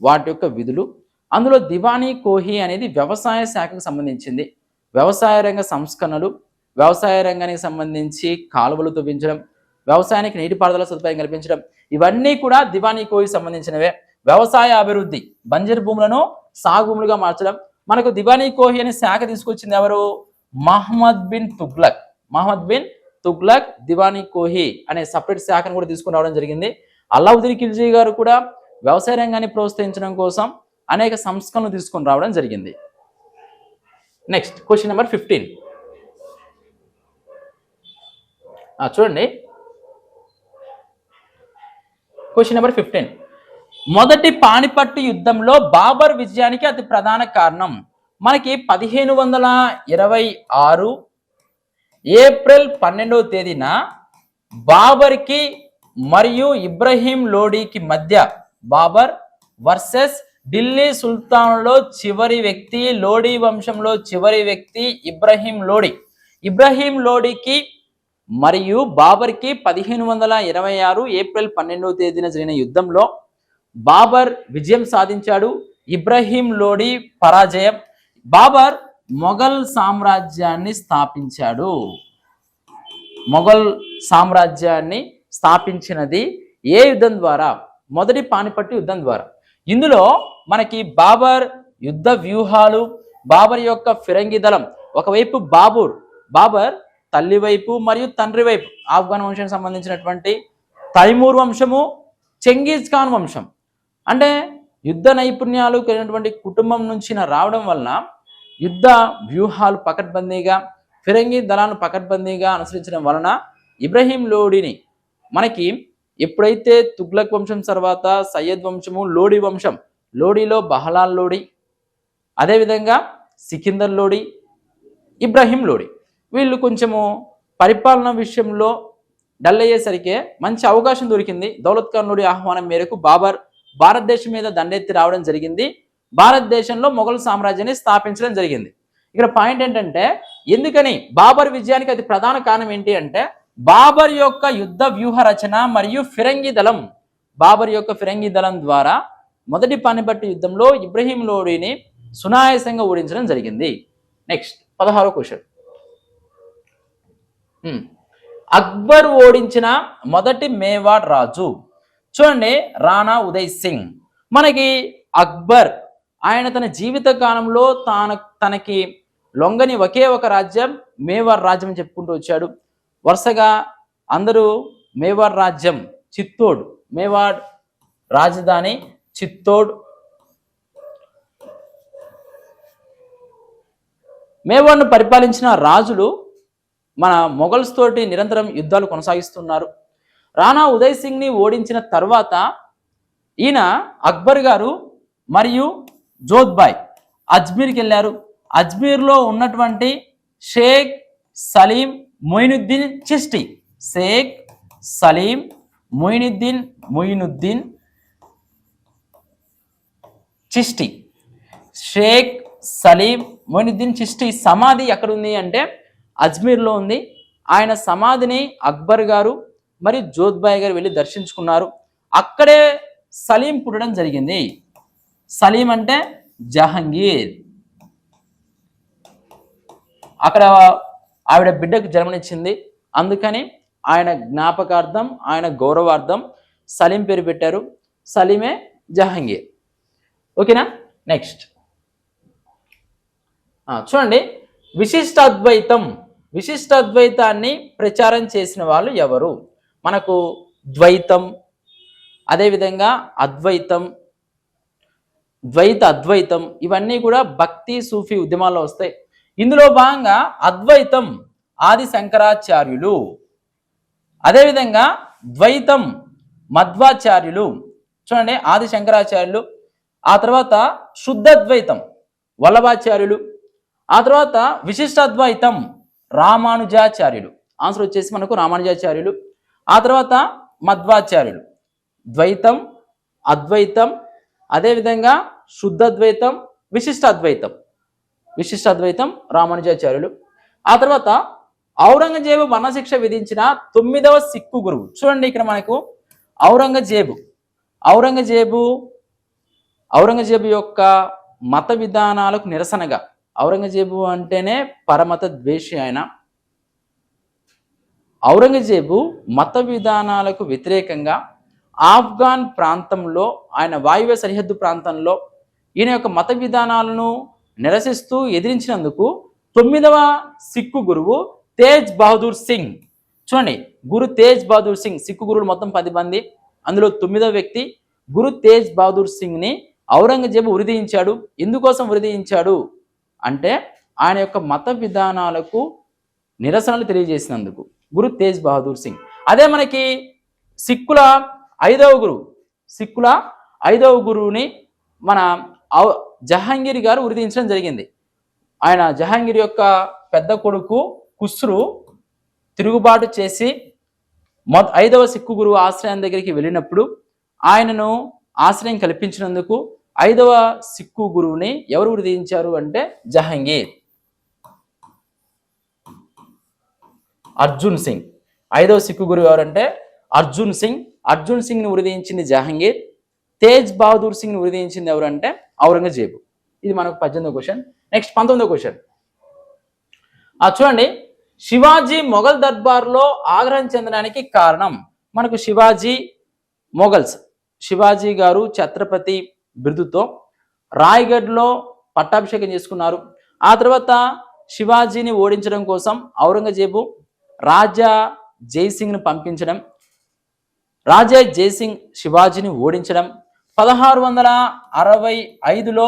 వాటి యొక్క విధులు. అందులో దివానీ కోహి అనేది వ్యవసాయ శాఖకు సంబంధించింది. వ్యవసాయ రంగ సంస్కరణలు, వ్యవసాయ రంగానికి సంబంధించి కాలువలు తవ్వించడం, వ్యవసాయానికి నీటిపారుదల సదుపాయం కల్పించడం, ఇవన్నీ కూడా దివానీ కోహికి సంబంధించినవే. వ్యవసాయ అభివృద్ధి, బంజరు భూములను సాగు భూములుగా మార్చడం. మనకు దివానీ కోహి అనే శాఖ తీసుకొచ్చింది ఎవరు? మహమ్మద్ బిన్ తుగ్లక్ దివానీ కోహి అనే సపరేట్ శాఖను కూడా తీసుకుని రావడం జరిగింది. అల్లావుద్దీన్ ఖిల్జీ గారు కూడా వ్యవసాయ రంగాన్ని ప్రోత్సహించడం కోసం అనేక సంస్కరణలు తీసుకొని రావడం జరిగింది. Next question number 15. చూడండి, క్వశ్చన్ నెంబర్ 15. మొదటి పానిపట్టు యుద్ధంలో బాబర్ విజయానికి అతి ప్రధాన కారణం. మనకి 1526 ఏప్రిల్ 12వ తేదీన బాబర్కి మరియు ఇబ్రహీం లోడీకి మధ్య, బాబర్ వర్సెస్ ఢిల్లీ సుల్తాన్లో చివరి వ్యక్తి, లోడీ వంశంలో చివరి వ్యక్తి ఇబ్రహీం లోడీకి మరియు బాబర్కి 1526 ఏప్రిల్ 12వ తేదీన జరిగిన యుద్ధంలో బాబర్ విజయం సాధించాడు, ఇబ్రహీం లోడీ పరాజయం. బాబర్ మొఘల్ సామ్రాజ్యాన్ని స్థాపించాడు. మొఘల్ సామ్రాజ్యాన్ని స్థాపించినది ఏ యుద్ధం ద్వారా? మొదటి పానిపట్టు యుద్ధం ద్వారా. ఇందులో మనకి బాబర్ యుద్ధ వ్యూహాలు, బాబర్ యొక్క ఫిరంగి దళం, ఒకవైపు బాబర్ తల్లి వైపు మరియు తండ్రి వైపు ఆఫ్ఘన్ వంశానికి సంబంధించినటువంటి తైమూర్ వంశము, చెంగీజ్ ఖాన్ వంశం. అంటే యుద్ధ నైపుణ్యాలు కలిగినటువంటి కుటుంబం నుంచి రావడం వలన యుద్ధ వ్యూహాలు పకడ్బందీగా, ఫిరంగి దళాలను పకడ్బందీగా అనుసరించడం వలన ఇబ్రహీం లోడీని, మనకి ఎప్పుడైతే తుగ్లక్ వంశం తర్వాత సయ్యద్ వంశము, లోడీ వంశం, లోడీలో బహలాల్ లోడీ, అదేవిధంగా సికిందర్ లోడీ, ఇబ్రహీం లోడీ, వీళ్ళు కొంచెము పరిపాలన విషయంలో డల్ అయ్యేసరికి మంచి అవకాశం దొరికింది. దౌలత్ ఖాన్ లోడీ ఆహ్వానం మేరకు బాబర్ భారతదేశం మీద దండెత్తి రావడం జరిగింది. భారతదేశంలో మొఘల్ సామ్రాజ్యాన్ని స్థాపించడం జరిగింది. ఇక్కడ పాయింట్ ఏంటంటే, ఎందుకని బాబర్ విజయానికి అతి ప్రధాన కారణం ఏంటి అంటే, బాబర్ యొక్క యుద్ధ వ్యూహ రచన మరియు ఫిరంగి దళం. బాబర్ యొక్క ఫిరంగి దళం ద్వారా మొదటి పానిపట్టు యుద్ధంలో ఇబ్రహీం లోడీని సునాయాసంగా ఓడించడం జరిగింది. నెక్స్ట్ 16వ క్వశ్చన్, అక్బర్ ఓడించిన మొదటి మేవాడ్ రాజు. చూడండి, రాణా ఉదయ్ సింగ్. మనకి అక్బర్ ఆయన తన జీవిత కాలంలో తనకి లొంగని ఒకే ఒక రాజ్యం మేవాడ్ రాజ్యం అని చెప్పుకుంటూ వచ్చాడు. వరుసగా అందరూ మేవాడ్ రాజ్యం, చిత్తోడ్, మేవాడ్ రాజధాని చిత్తోడ్. మేవాడ్ను పరిపాలించిన రాజులు మన మొఘల్స్ తోటి నిరంతరం యుద్ధాలు కొనసాగిస్తున్నారు. రాణా ఉదయ్ సింగ్ని ఓడించిన తర్వాత ఈయన అక్బర్ గారు మరియు జోధ్బాయ్ అజ్మీర్కి వెళ్ళారు. అజ్మీర్లో ఉన్నటువంటి షేక్ సలీం మొయినుద్దీన్ చిష్టి, షేక్ సలీం మొయినుద్దీన్ చిష్టి, షేక్ సలీం మొయినుద్దీన్ చిష్టి సమాధి ఎక్కడుంది అంటే అజ్మీర్లో ఉంది. ఆయన సమాధిని అక్బర్ గారు మరియు జోధ్బాయ్ గారు వెళ్ళి దర్శించుకున్నారు. అక్కడే సలీం పుట్టడం జరిగింది. సలీం అంటే జహంగీర్. అక్కడ ఆవిడ బిడ్డకు జన్మనిచ్చింది. అందుకని ఆయన జ్ఞాపకార్థం, ఆయన గౌరవార్థం సలీం పేరు పెట్టారు. సలీమే జహంగీర్. ఓకేనా? నెక్స్ట్ చూడండి, విశిష్టాద్వైతాన్ని ప్రచారం చేసిన వాళ్ళు ఎవరు? మనకు ద్వైతం, అదేవిధంగా అద్వైతం, అద్వైతం ఇవన్నీ కూడా భక్తి సూఫీ ఉద్యమాల్లో వస్తాయి. ఇందులో భాగంగా అద్వైతం ఆది శంకరాచార్యులు, అదేవిధంగా ద్వైతం మధ్వాచార్యులు, చూడండి ఆది శంకరాచార్యులు, ఆ తర్వాత శుద్ధద్వైతం వల్లభాచార్యులు, ఆ తర్వాత విశిష్టాద్వైతం రామానుజాచార్యులు. ఆన్సర్ వచ్చేసి మనకు రామానుజాచార్యులు, ఆ తర్వాత మధ్వాచార్యులు. ద్వైతం, అద్వైతం, అదేవిధంగా శుద్ధద్వైతం, విశిష్టాద్వైతం రామానుజాచార్యులు. ఆ తర్వాత ఔరంగజేబు మరణశిక్ష విధించిన 9వ సిక్కు గురువు. చూడండి ఇక్కడ మనకు ఔరంగజేబు యొక్క మత విధానాలకు నిరసనగా, ఔరంగజేబు అంటేనే పరమత ద్వేషి ఆయన. ఔరంగజేబు మత విధానాలకు వ్యతిరేకంగా ఆఫ్ఘాన్ ప్రాంతంలో, ఆయన వాయువ్య సరిహద్దు ప్రాంతంలో ఈయన యొక్క మత విధానాలను నిరసిస్తూ ఎదిరించినందుకు 9వ సిక్కు గురువు తేజ్ బహదూర్ సింగ్. చూడండి, గురు తేజ్ బహదూర్ సింగ్, సిక్కు గురువులు మొత్తం 10 మంది, అందులో 9వ వ్యక్తి గురు తేజ్ బహదూర్ సింగ్ ని ఔరంగజేబు ఉరిదీయించాడు. ఎందుకోసం ఉరిదీయించాడు అంటే ఆయన యొక్క మత విధానాలకు నిరసనలు తెలియజేసినందుకు గురు తేజ్ బహదూర్ సింగ్. అదే మనకి సిక్కుల 5వ గురువుని మన జహాంగీర్ గారు ఉరిదీయించడం జరిగింది. ఆయన జహాంగీర్ యొక్క పెద్ద కొడుకు ఖుస్రు తిరుగుబాటు చేసి 5వ సిక్కు గురువు ఆశ్రయం దగ్గరికి వెళ్ళినప్పుడు ఆయనను ఆశ్రయం కల్పించినందుకు 5వ సిక్కు గురువుని ఎవరు ఉరిదీయించారు అంటే జహాంగీర్. అర్జున్ సింగ్ 5వ సిక్కు గురువు ఎవరంటే అర్జున్ సింగ్ ని ఉరిదీయించింది జహాంగీర్. తేజ్ బహదూర్ సింగ్ ని ఉరిదీయించింది ఎవరంటే ఔరంగజేబు. ఇది మనకు 18వ క్వశ్చన్. నెక్స్ట్ 19వ క్వశ్చన్. చూడండి, శివాజీ మొఘల్ దర్బార్లో ఆగ్రహం చెందడానికి కారణం. మనకు శివాజీ గారు ఛత్రపతి బిరుదుతో రాయ్గఢ్లో పట్టాభిషేకం చేసుకున్నారు. ఆ తర్వాత శివాజీని ఓడించడం కోసం ఔరంగజేబు రాజా జైసింగ్ను పంపించడం, రాజా జైసింగ్ శివాజీని ఓడించడం, 1665లో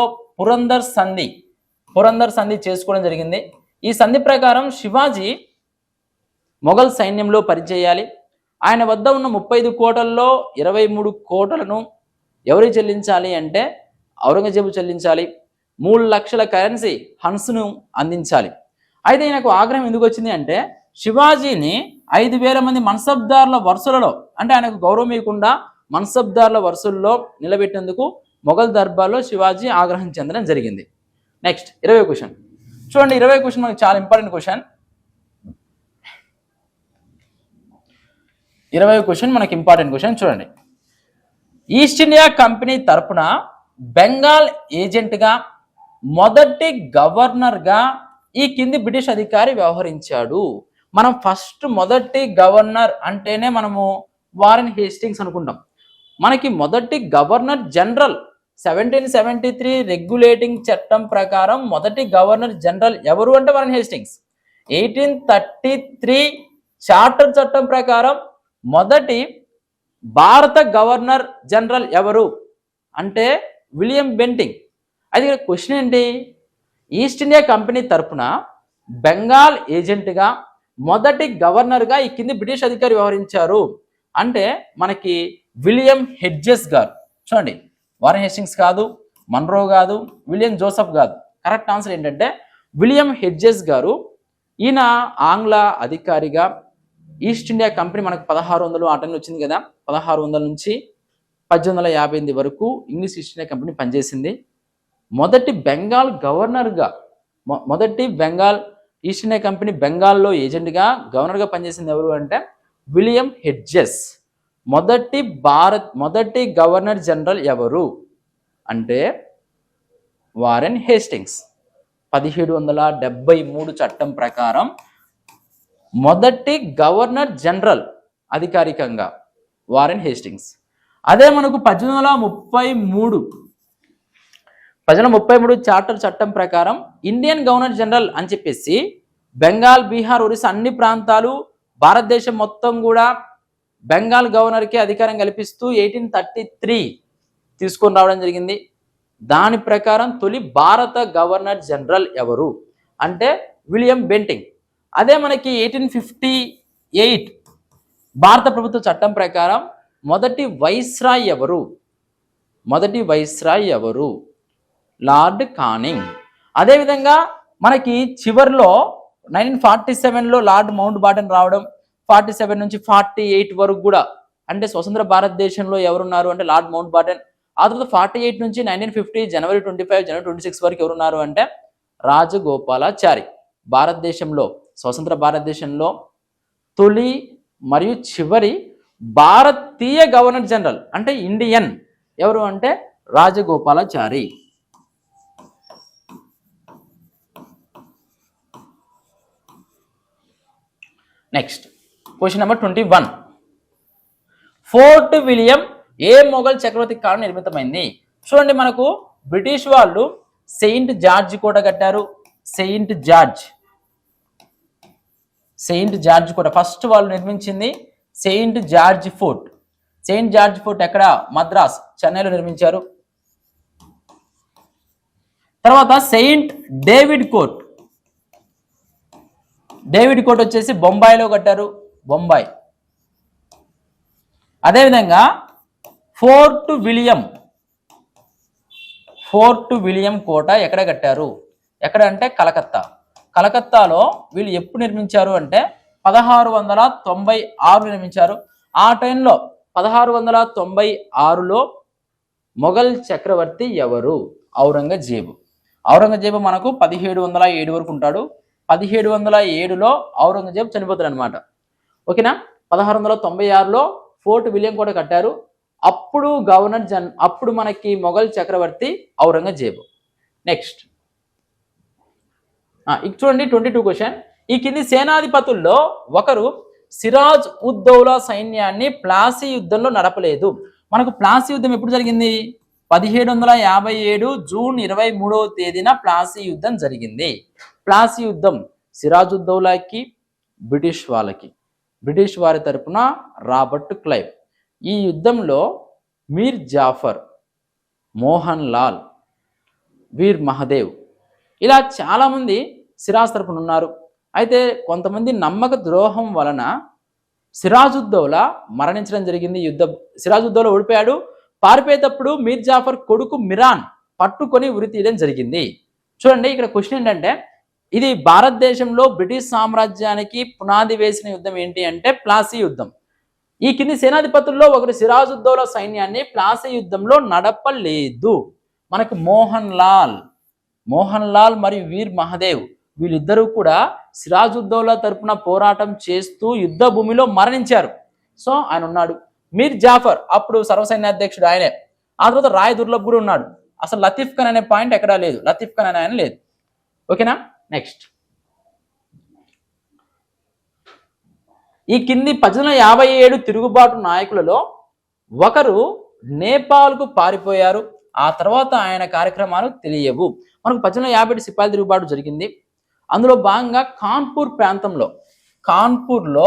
పురందర్ సంధి చేసుకోవడం జరిగింది. ఈ సంధి ప్రకారం శివాజీ మొఘల్ సైన్యంలో పనిచేయాలి. ఆయన వద్ద ఉన్న 35 కోటల్లో 23 కోటలను ఎవరు చెల్లించాలి అంటే ఔరంగజేబు చెల్లించాలి. 3 లక్షల కరెన్సీ హన్స్ను అందించాలి. అయితే ఈయనకు ఆగ్రహం ఎందుకు వచ్చింది అంటే శివాజీని 5000 మంది మన్సబ్దార్ల వరుసలలో, అంటే ఆయనకు గౌరవం ఇవ్వకుండా మన్సబ్దార్ల వరుసల్లో నిలబెట్టేందుకు మొఘల్ దర్బార్లో శివాజీ ఆగ్రహం చెందడం జరిగింది. నెక్స్ట్ 20వ క్వశ్చన్. చూడండి, 20వ క్వశ్చన్ మనకు చాలా ఇంపార్టెంట్ క్వశ్చన్. 20వ క్వశ్చన్ మనకి ఇంపార్టెంట్ క్వశ్చన్. చూడండి, ఈస్ట్ ఇండియా కంపెనీ తరపున బెంగాల్ ఏజెంట్గా మొదటి గవర్నర్గా ఈ కింది బ్రిటిష్ అధికారి వ్యవహరించాడు. మనం ఫస్ట్ మొదటి గవర్నర్ అంటేనే మనము వారెన్ హేస్టింగ్స్ అనుకుంటాం. మనకి మొదటి గవర్నర్ జనరల్ 1773 రెగ్యులేటింగ్ చట్టం ప్రకారం మొదటి గవర్నర్ జనరల్ ఎవరు అంటే వారెన్ హేస్టింగ్స్. 1833 చార్టర్ చట్టం ప్రకారం మొదటి భారత గవర్నర్ జనరల్ ఎవరు అంటే విలియం బెంటింగ్. అది క్వశ్చన్ ఏంటి, ఈస్ట్ ఇండియా కంపెనీ తరపున బెంగాల్ ఏజెంట్గా మొదటి గవర్నర్గా ఈ కింది బ్రిటిష్ అధికారి వ్యవహరించారు అంటే మనకి విలియం హెడ్జెస్ గారు. చూడండి, వారెన్ హేస్టింగ్స్ కాదు, మన్రో కాదు, విలియం జోసెఫ్ కాదు. కరెక్ట్ ఆన్సర్ ఏంటంటే విలియం హెడ్జెస్ గారు. ఈయన ఆంగ్ల అధికారిగా ఈస్ట్ ఇండియా కంపెనీ మనకు 1600 ఆ టైంలో వచ్చింది కదా, 1600 నుంచి 1858 వరకు ఇంగ్లీష్ ఈస్ట్ ఇండియా కంపెనీ పనిచేసింది. మొదటి బెంగాల్ గవర్నర్గా, మొదటి బెంగాల్ ఈస్ట్ ఇండియా కంపెనీ బెంగాల్లో ఏజెంట్గా గవర్నర్గా పనిచేసింది ఎవరు అంటే విలియం హెడ్జెస్. మొదటి గవర్నర్ జనరల్ ఎవరు అంటే వారెన్ హేస్టింగ్స్. 1773 చట్టం ప్రకారం మొదటి గవర్నర్ జనరల్ అధికారికంగా వారెన్ హేస్టింగ్స్. అదే మనకు 1833 చార్టర్ చట్టం ప్రకారం ఇండియన్ గవర్నర్ జనరల్ అని చెప్పేసి బెంగాల్, బీహార్, ఒరిస్సా అన్ని ప్రాంతాలు, భారతదేశం మొత్తం కూడా బెంగాల్ గవర్నర్కి అధికారం కల్పిస్తూ 1833 తీసుకొని రావడం జరిగింది. దాని ప్రకారం తొలి భారత గవర్నర్ జనరల్ ఎవరు అంటే విలియం బెంటింగ్. అదే మనకి 1858 భారత ప్రభుత్వ చట్టం ప్రకారం మొదటి వైస్రాయ్ ఎవరు లార్డ్ కానింగ్. అదేవిధంగా మనకి చివరిలో 1947లో లార్డ్ మౌంట్ బాటన్ రావడం, 47 నుంచి 48 వరకు కూడా అంటే స్వతంత్ర భారతదేశంలో ఎవరున్నారు అంటే లార్డ్ మౌంట్ బాటన్. ఆ తర్వాత 48 నుంచి 1950 జనవరి 25 జనవరి 26 వరకు ఎవరున్నారు అంటే రాజగోపాలాచారి. భారతదేశంలో స్వతంత్ర భారతదేశంలో తొలి మరియు చివరి భారతీయ గవర్నర్ జనరల్ అంటే ఇండియన్ ఎవరు అంటే Rajagopalachari. Next question number 21. Fort William ఏ మొఘల్ చక్రవర్తి కాలం నిర్మితమైంది? చూడండి, మనకు బ్రిటిష్ వాళ్ళు సెయింట్ జార్జ్ కోట కట్టారు. సెయింట్ జార్జ్ కోట ఫస్ట్ వాళ్ళు నిర్మించింది Saint George fort. Saint George fort ఎక్కడ? మద్రాస్, చెన్నైలో నిర్మించారు. తర్వాత సెయింట్ డేవిడ్ కోర్ట్ వచ్చేసి బొంబాయిలో కట్టారు, బొంబాయి. అదేవిధంగా ఫోర్ట్ విలియం కోట ఎక్కడ కట్టారు? ఎక్కడ అంటే కలకత్తాలో వీళ్ళు ఎప్పుడు నిర్మించారు అంటే 1696 నిర్మించారు. ఆ టైంలో 1696లో మొఘల్ చక్రవర్తి ఎవరు? ఔరంగజేబు మనకు 1707 వరకు ఉంటాడు. 1707లో ఔరంగజేబు చనిపోతాడు అనమాట. ఓకేనా? 1696లో ఫోర్ట్ విలియం కోట కట్టారు. అప్పుడు అప్పుడు మనకి మొఘల్ చక్రవర్తి ఔరంగజేబు. నెక్స్ట్ చూడండి 22 క్వశ్చన్. ఈ కింది సేనాధిపతుల్లో ఒకరు సిరాజ్ ఉద్ దౌలా సైన్యాన్ని ప్లాసీ యుద్ధంలో నడపలేదు. మనకు ప్లాసీ యుద్ధం ఎప్పుడు జరిగింది? 1757 జూన్ 23వ తేదీన ప్లాసీ యుద్ధం జరిగింది. ప్లాసీ యుద్ధం సిరాజ్ ఉద్ దౌలాకి బ్రిటిష్ వారి తరపున రాబర్ట్ క్లైవ్. ఈ యుద్ధంలో మీర్ జాఫర్, మోహన్ లాల్, వీర్ మహదేవ్ ఇలా చాలామంది సిరాజ్ తరపున ఉన్నారు. అయితే కొంతమంది నమ్మక ద్రోహం వలన సిరాజుద్దౌలా మరణించడం జరిగింది. సిరాజుద్దౌలా ఓడిపోయాడు. పారిపోయేటప్పుడు మీర్ జాఫర్ కొడుకు మిరాన్ పట్టుకొని ఉరి తీయడం జరిగింది. చూడండి, ఇక్కడ క్వశ్చన్ ఏంటంటే ఇది భారతదేశంలో బ్రిటిష్ సామ్రాజ్యానికి పునాది వేసిన యుద్ధం ఏంటి అంటే ప్లాసీ యుద్ధం. ఈ కింది సేనాధిపతుల్లో ఒకరు సిరాజుద్దౌలా సైన్యాన్ని ప్లాసీ యుద్ధంలో నడపలేదు. మనకు మోహన్ లాల్ మరియు వీర్ మహదేవ్ వీళ్ళిద్దరూ కూడా సిరాజుద్దౌలా తరపున పోరాటం చేస్తూ యుద్ధ భూమిలో మరణించారు. సో ఆయన ఉన్నాడు. మీర్ జాఫర్ అప్పుడు సర్వసైన్యాధ్యక్షుడు ఆయనే. ఆ తర్వాత రాయ్ దుర్లభ్ కూడా ఉన్నాడు. అసలు లతీఫ్ ఖాన్ అనే పాయింట్ ఎక్కడా లేదు. లతీఫ్ ఖాన్ అనే ఆయన లేదు. ఓకేనా? నెక్స్ట్ ఈ కింది 1857 తిరుగుబాటు నాయకులలో ఒకరు నేపాల్కు పారిపోయారు. ఆ తర్వాత ఆయన కార్యక్రమాలు తెలియవు. మనకు 1857 సిపాయిల తిరుగుబాటు జరిగింది. అందులో భాగంగా కాన్పూర్లో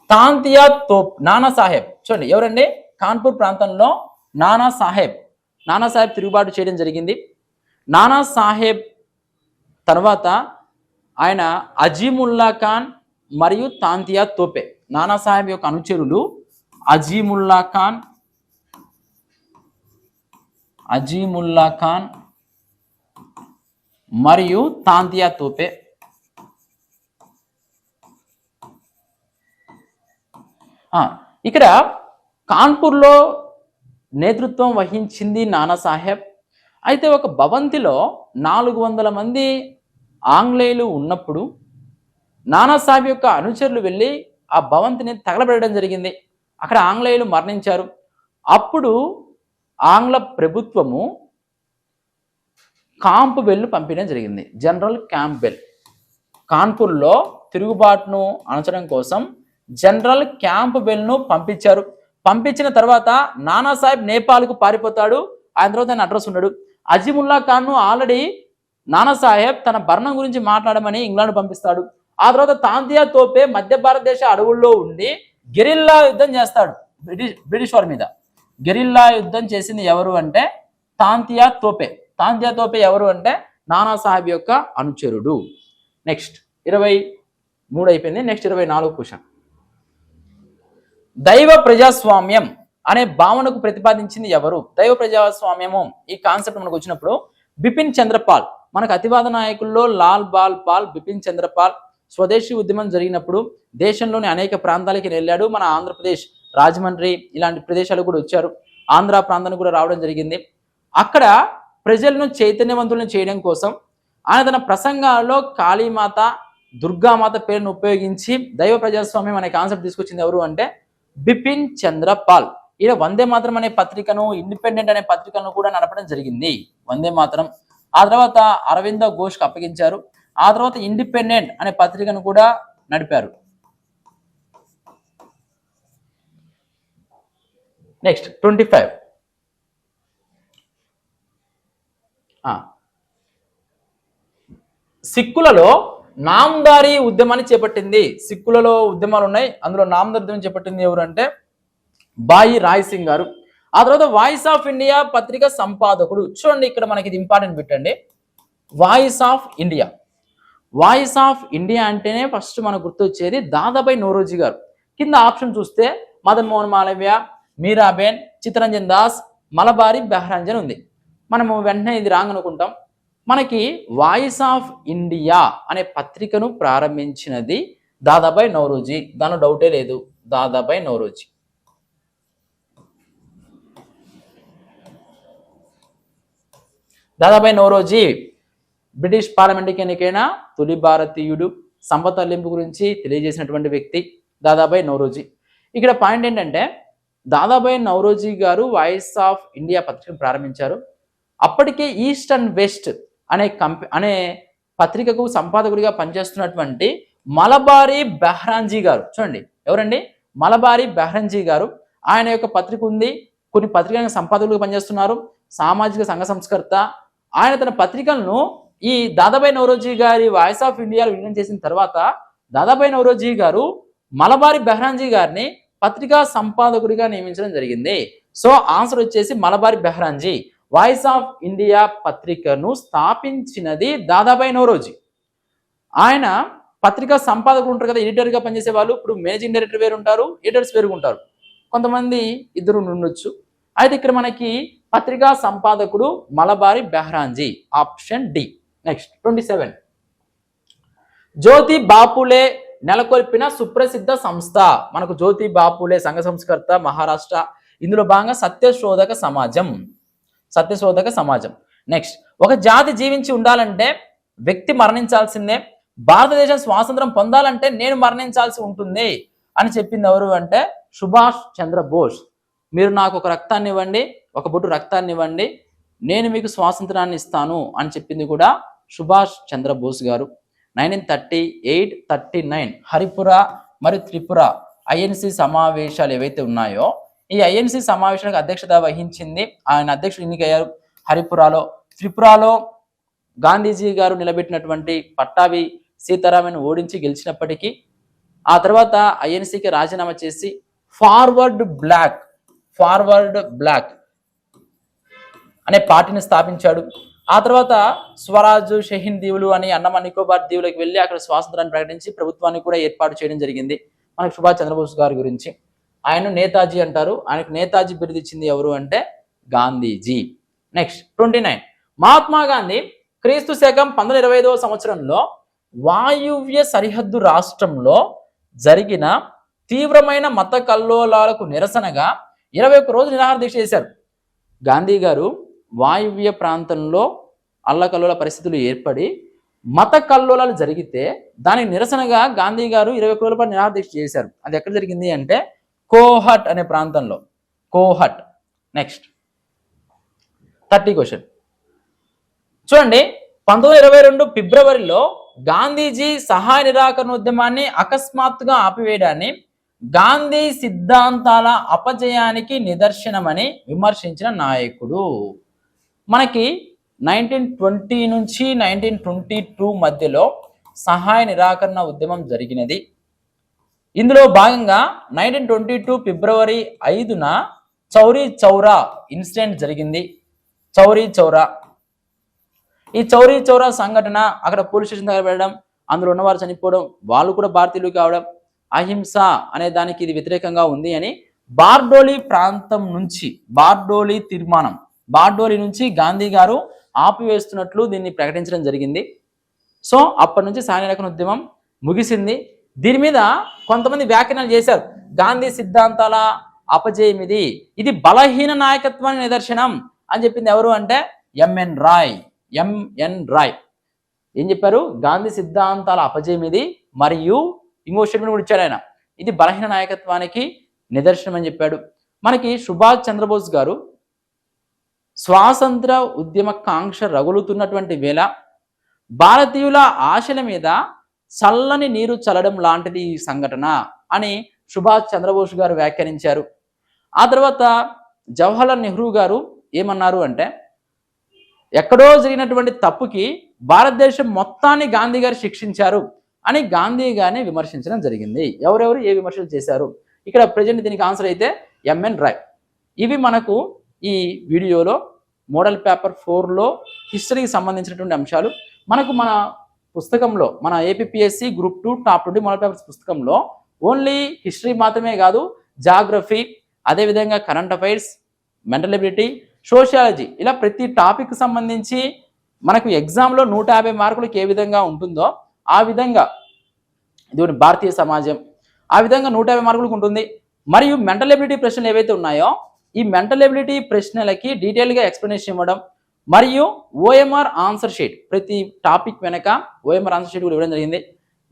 తాంతియా తోప్ నానాసాహెబ్. చూడండి, ఎవరండి? కాన్పూర్ ప్రాంతంలో నానాసాహెబ్ తిరుగుబాటు చేయడం జరిగింది. నానాసాహెబ్ తర్వాత ఆయన అజీముల్లా ఖాన్ మరియు తాంతియా తోపే. నానాసాహెబ్ యొక్క అనుచరులు అజీముల్లా ఖాన్ మరియు తాంతియా తోపే. ఇక్కడ కాన్పూర్లో నేతృత్వం వహించింది నానాసాహెబ్. అయితే ఒక భవంతిలో 400 మంది ఆంగ్లేయులు ఉన్నప్పుడు నానాసాహెబ్ యొక్క అనుచరులు వెళ్ళి ఆ భవంతిని తగలబెట్టడం జరిగింది. అక్కడ ఆంగ్లేయులు మరణించారు. అప్పుడు ఆంగ్ల ప్రభుత్వము కాంప్బెల్ పంపించడం జరిగింది. జనరల్ క్యాంప్బెల్ కాన్పూర్లో తిరుగుబాటును అణచడం కోసం జనరల్ క్యాంప్బెల్ను పంపించారు. పంపించిన తర్వాత నానాసాహెబ్ నేపాల్కు పారిపోతాడు. ఆయన తర్వాత ఆయన అడ్రస్ ఉన్నాడు. అజీముల్లా ఖాన్ను ఆల్రెడీ నానాసాహెబ్ తన భరణం గురించి మాట్లాడమని ఇంగ్లాండ్ పంపిస్తాడు. ఆ తర్వాత తాంతియా తోపే మధ్య భారతదేశ అడవుల్లో ఉండి గెరిల్లా యుద్ధం చేస్తాడు బ్రిటిష్ వారి మీద. గెరిల్లా యుద్ధం చేసింది ఎవరు అంటే తాంతియా తోపే. తాంతియా తోపే ఎవరు అంటే నానాసాహెబ్ యొక్క అనుచరుడు. నెక్స్ట్ 23 అయిపోయింది. Next 24 question. దైవ ప్రజాస్వామ్యం అనే భావనకు ప్రతిపాదించింది ఎవరు? దైవ ప్రజాస్వామ్యము ఈ కాన్సెప్ట్ మనకు వచ్చినప్పుడు బిపిన్ చంద్రపాల్. మనకు అతివాద నాయకుల్లో లాల్ బాల్ పాల్, బిపిన్ చంద్రపాల్. స్వదేశీ ఉద్యమం జరిగినప్పుడు దేశంలోని అనేక ప్రాంతాలకి వెళ్ళాడు. మన ఆంధ్రప్రదేశ్, రాజమండ్రి ఇలాంటి ప్రదేశాలు కూడా వచ్చారు. ఆంధ్ర ప్రాంతానికి కూడా రావడం జరిగింది. అక్కడ ప్రజలను చైతన్యవంతులను చేయడం కోసం ఆయన తన ప్రసంగాల్లో కాళీమాత, దుర్గామాత పేరును ఉపయోగించి దైవ ప్రజాస్వామ్యం అనే కాన్సెప్ట్ తీసుకొచ్చింది ఎవరు అంటే బిపిన్ చంద్రపాల్. ఈయన వందే మాతరం అనే పత్రికను, ఇండిపెండెంట్ అనే పత్రికను కూడా నడపడం జరిగింది. వందే మాతరం. ఆ తర్వాత అరవింద ఘోష్కి అప్పగించారు. ఆ తర్వాత ఇండిపెండెంట్ అనే పత్రికను కూడా నడిపారు. నెక్స్ట్ 25. సిక్కులలో నామ్దారీ ఉద్యమాన్ని చేపట్టింది. సిక్కులలో ఉద్యమాలు ఉన్నాయి, అందులో నామ్దారీ ఉద్యమం చేపట్టింది ఎవరు అంటే బాయి రాయ్ సింగ్ గారు. ఆ తర్వాత వాయిస్ ఆఫ్ ఇండియా పత్రిక సంపాదకుడు. చూడండి ఇక్కడ మనకి ఇది ఇంపార్టెంట్ పెట్టండి. Voice of India. Voice of India అంటేనే ఫస్ట్ మనకు గుర్తొచ్చేది దాదాబాయి నౌరోజీ గారు. కింద ఆప్షన్ చూస్తే మదన్ మోహన్ మాలవ్య, మీరాబేన్, చిత్తరంజన్ దాస్, మలబారి బెహ్రాంజన్ ఉంది. మనము వెంటనే ఇది రాంగ్ అనుకుంటాం. మనకి వాయిస్ ఆఫ్ ఇండియా అనే పత్రికను ప్రారంభించినది దాదాబాయి నౌరోజీ. దాని డౌటే లేదు, దాదాబాయి నౌరోజీ. దాదాబాయి నౌరోజీ బ్రిటిష్ పార్లమెంట్కి ఎన్నికైన తొలి భారతీయుడు. సంపతల్లింపు గురించి తెలియజేసినటువంటి వ్యక్తి దాదాబాయి నౌరోజీ. ఇక్కడ పాయింట్ ఏంటంటే దాదాబాయి నౌరోజీ గారు వాయిస్ ఆఫ్ ఇండియా పత్రికను ప్రారంభించారు. అప్పటికే ఈస్ట్ అండ్ వెస్ట్ అనే పత్రికకు సంపాదకుడిగా పనిచేస్తున్నటువంటి మలబారి బెహ్రాంజీ గారు. చూడండి ఎవరండి? మలబారి బెహ్రాంజీ గారు. ఆయన యొక్క పత్రిక ఉంది, కొన్ని పత్రికలకు సంపాదకులుగా పనిచేస్తున్నారు, సామాజిక సంఘ సంస్కర్త. ఆయన తన పత్రికలను ఈ దాదాబాయి నౌరోజీ గారి వాయిస్ ఆఫ్ ఇండియాలో విలీనం చేసిన తర్వాత దాదాబాయి నౌరోజీ గారు మలబారి బెహ్రాంజీ గారిని పత్రికా సంపాదకుడిగా నియమించడం జరిగింది. సో ఆన్సర్ వచ్చేసి మలబారి బెహ్రాంజీ. వాయిస్ ఆఫ్ ఇండియా పత్రికను స్థాపించినది దాదాబాయి నౌరోజీ. ఆయన పత్రికా సంపాదకులు ఉంటారు కదా, ఎడిటర్గా పనిచేసే వాళ్ళు. ఇప్పుడు మేనేజింగ్ డైరెక్టర్ వేరు ఉంటారు, ఎడిటర్స్ వేరు ఉంటారు. కొంతమంది ఇద్దరు ఉండొచ్చు. అయితే ఇక్కడ మనకి పత్రికా సంపాదకుడు మలబారి బెహ్రాంజీ, ఆప్షన్ డి. నెక్స్ట్ 27. జ్యోతి బాపులే నెలకొల్పిన సుప్రసిద్ధ సంస్థ. మనకు జ్యోతి బాపులే సంఘ సంస్కర్త, మహారాష్ట్ర. ఇందులో భాగంగా సత్యశోధక సమాజం. సత్యశోధక సమాజం. నెక్స్ట్, ఒక జాతి జీవించి ఉండాలంటే వ్యక్తి మరణించాల్సిందే. భారతదేశం స్వాతంత్రం పొందాలంటే నేను మరణించాల్సి ఉంటుంది అని చెప్పింది ఎవరు అంటే సుభాష్ చంద్రబోస్. మీరు నాకు ఒక రక్తాన్ని ఇవ్వండి, ఒక బొట్టు రక్తాన్ని ఇవ్వండి, నేను మీకు స్వాతంత్రాన్ని ఇస్తాను అని చెప్పింది కూడా సుభాష్ చంద్రబోస్ గారు. 1938-39 హరిపుర మరియు త్రిపుర ఐఎన్సి సమావేశాలు ఏవైతే ఉన్నాయో ఈ ఐఎన్సి సమావేశానికి అధ్యక్షత వహించింది ఆయన. అధ్యక్షుడు ఎన్నికయ్యారు హరిపురాలో. త్రిపురలో గాంధీజీ గారు నిలబెట్టినటువంటి పట్టాభి సీతారామన్ ఓడించి గెలిచినప్పటికీ ఆ తర్వాత ఐఎన్సికి రాజీనామా చేసి ఫార్వర్డ్ బ్లాక్ అనే పార్టీని స్థాపించాడు. ఆ తర్వాత స్వరాజ్, షహీన్ దీవులు అని అండమాన్ నికోబార్ దీవులకు వెళ్ళి అక్కడ స్వాతంత్రాన్ని ప్రకటించి ప్రభుత్వాన్ని కూడా ఏర్పాటు చేయడం జరిగింది. మనకు సుభాష్ చంద్రబోస్ గారి గురించి. ఆయన నేతాజీ అంటారు. ఆయనకు నేతాజీ బిరుదు ఇచ్చింది ఎవరు అంటే గాంధీజీ. నెక్స్ట్ 29. మహాత్మా గాంధీ క్రీస్తు శకం 1925వ సంవత్సరంలో వాయువ్య సరిహద్దు రాష్ట్రంలో జరిగిన తీవ్రమైన మత కల్లోలాలకు నిరసనగా 21 రోజులు నిరాహార దీక్ష చేశారు. గాంధీ గారు వాయువ్య ప్రాంతంలో అల్లకల్లోల పరిస్థితులు ఏర్పడి మత కల్లోలాలు జరిగితే దానికి నిరసనగా గాంధీ గారు 21 రోజుల పాటు నిరాహార దీక్ష చేశారు. అది ఎక్కడ జరిగింది అంటే కోహట్ అనే ప్రాంతంలో. కోహట్. నెక్స్ట్ 30 క్వశ్చన్ చూడండి. 1922 ఫిబ్రవరిలో గాంధీజీ సహాయ నిరాకరణ ఉద్యమాన్ని అకస్మాత్తుగా ఆపివేయడాన్ని గాంధీ సిద్ధాంతాల అపజయానికి నిదర్శనమని విమర్శించిన నాయకుడు. మనకి 1920 నుంచి 1922 మధ్యలో సహాయ నిరాకరణ ఉద్యమం జరిగినది. ఇందులో భాగంగా 1922 ఫిబ్రవరి 5న చౌరీ చౌరా ఇన్సిడెంట్ జరిగింది. చౌరీ చౌరా, ఈ చౌరీ చౌరా సంఘటన, అక్కడ పోలీస్ స్టేషన్ దగ్గర వెళ్ళడం, అందులో ఉన్నవారు చనిపోవడం, వాళ్ళు కూడా భారతీయులు కావడం, అహింస అనే దానికి ఇది వ్యతిరేకంగా ఉంది అని బార్డోలి ప్రాంతం నుంచి, బార్డోలి తీర్మానం, బార్డోలి నుంచి గాంధీ గారు ఆపివేస్తున్నట్లు దీన్ని ప్రకటించడం జరిగింది. సో అప్పటి నుంచి సహాయ నిరాకరణ ఉద్యమం ముగిసింది. దీని మీద కొంతమంది వ్యాఖ్యానాలు చేశారు. గాంధీ సిద్ధాంతాల అపజయం ఇది బలహీన నాయకత్వానికి నిదర్శనం అని చెప్పింది ఎవరు అంటే ఎంఎన్ రాయ్. ఏం చెప్పారు? గాంధీ సిద్ధాంతాల అపజయం ఇది, మరియు ఇంకో స్టేట్మెంట్ కూడా ఇచ్చాడు ఆయన, ఇది బలహీన నాయకత్వానికి నిదర్శనం అని చెప్పాడు. మనకి సుభాష్ చంద్రబోస్ గారు స్వాతంత్ర ఉద్యమ కాంక్ష రగులుతున్నటువంటి వేళ భారతీయుల ఆశల మీద చల్లని నీరు చల్లడం లాంటిది ఈ సంఘటన అని సుభాష్ చంద్రబోస్ గారు వ్యాఖ్యానించారు. ఆ తర్వాత జవహర్లాల్ నెహ్రూ గారు ఏమన్నారు అంటే, ఎక్కడో జరిగినటువంటి తప్పుకి భారతదేశం మొత్తాన్ని గాంధీ గారు శిక్షించారు అని గాంధీ గారిని విమర్శించడం జరిగింది. ఎవరెవరు ఏ విమర్శలు చేశారు? ఇక్కడ ప్రజెంట్ దీనికి ఆన్సర్ అయితే ఎంఎన్ రాయ్. ఇవి మనకు ఈ వీడియోలో మోడల్ పేపర్ 4లో హిస్టరీకి సంబంధించినటువంటి అంశాలు. మనకు మన పుస్తకంలో, మన APSC group 2 top 20 model papers పుస్తకంలో ఓన్లీ హిస్టరీ మాత్రమే కాదు, జాగ్రఫీ, అదేవిధంగా current affairs, mental ability, sociology, ఇలా ప్రతి టాపిక్ సంబంధించి మనకు ఎగ్జామ్లో 150 మార్కులకు ఏ విధంగా ఉంటుందో ఆ విధంగా, ఇది భారతీయ సమాజం, ఆ విధంగా 150 మార్కులకు ఉంటుంది. మరియు మెంటల్ ఎబిలిటీ ప్రశ్నలు ఏవైతే ఉన్నాయో ఈ మెంటల్ ఎబిలిటీ ప్రశ్నలకి డీటెయిల్గా ఎక్స్ప్లెనేషన్ ఇవ్వడం, మరియు ఓఎంఆర్ ఆన్సర్ షీట్, ప్రతి టాపిక్ వెనక ఓఎంఆర్ ఆన్సర్ షీట్ కూడా ఇవ్వడం జరిగింది.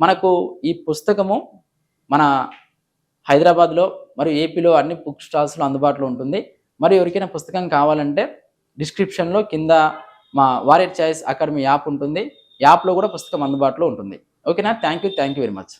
మనకు ఈ పుస్తకము మన హైదరాబాద్లో మరియు ఏపీలో అన్ని బుక్ స్టాల్స్లో అందుబాటులో ఉంటుంది. మరి ఎవరికైనా పుస్తకం కావాలంటే డిస్క్రిప్షన్లో కింద మా వారియర్ చాయిస్ అకాడమీ యాప్ ఉంటుంది, యాప్లో కూడా పుస్తకం అందుబాటులో ఉంటుంది. ఓకేనా? Thank you very much.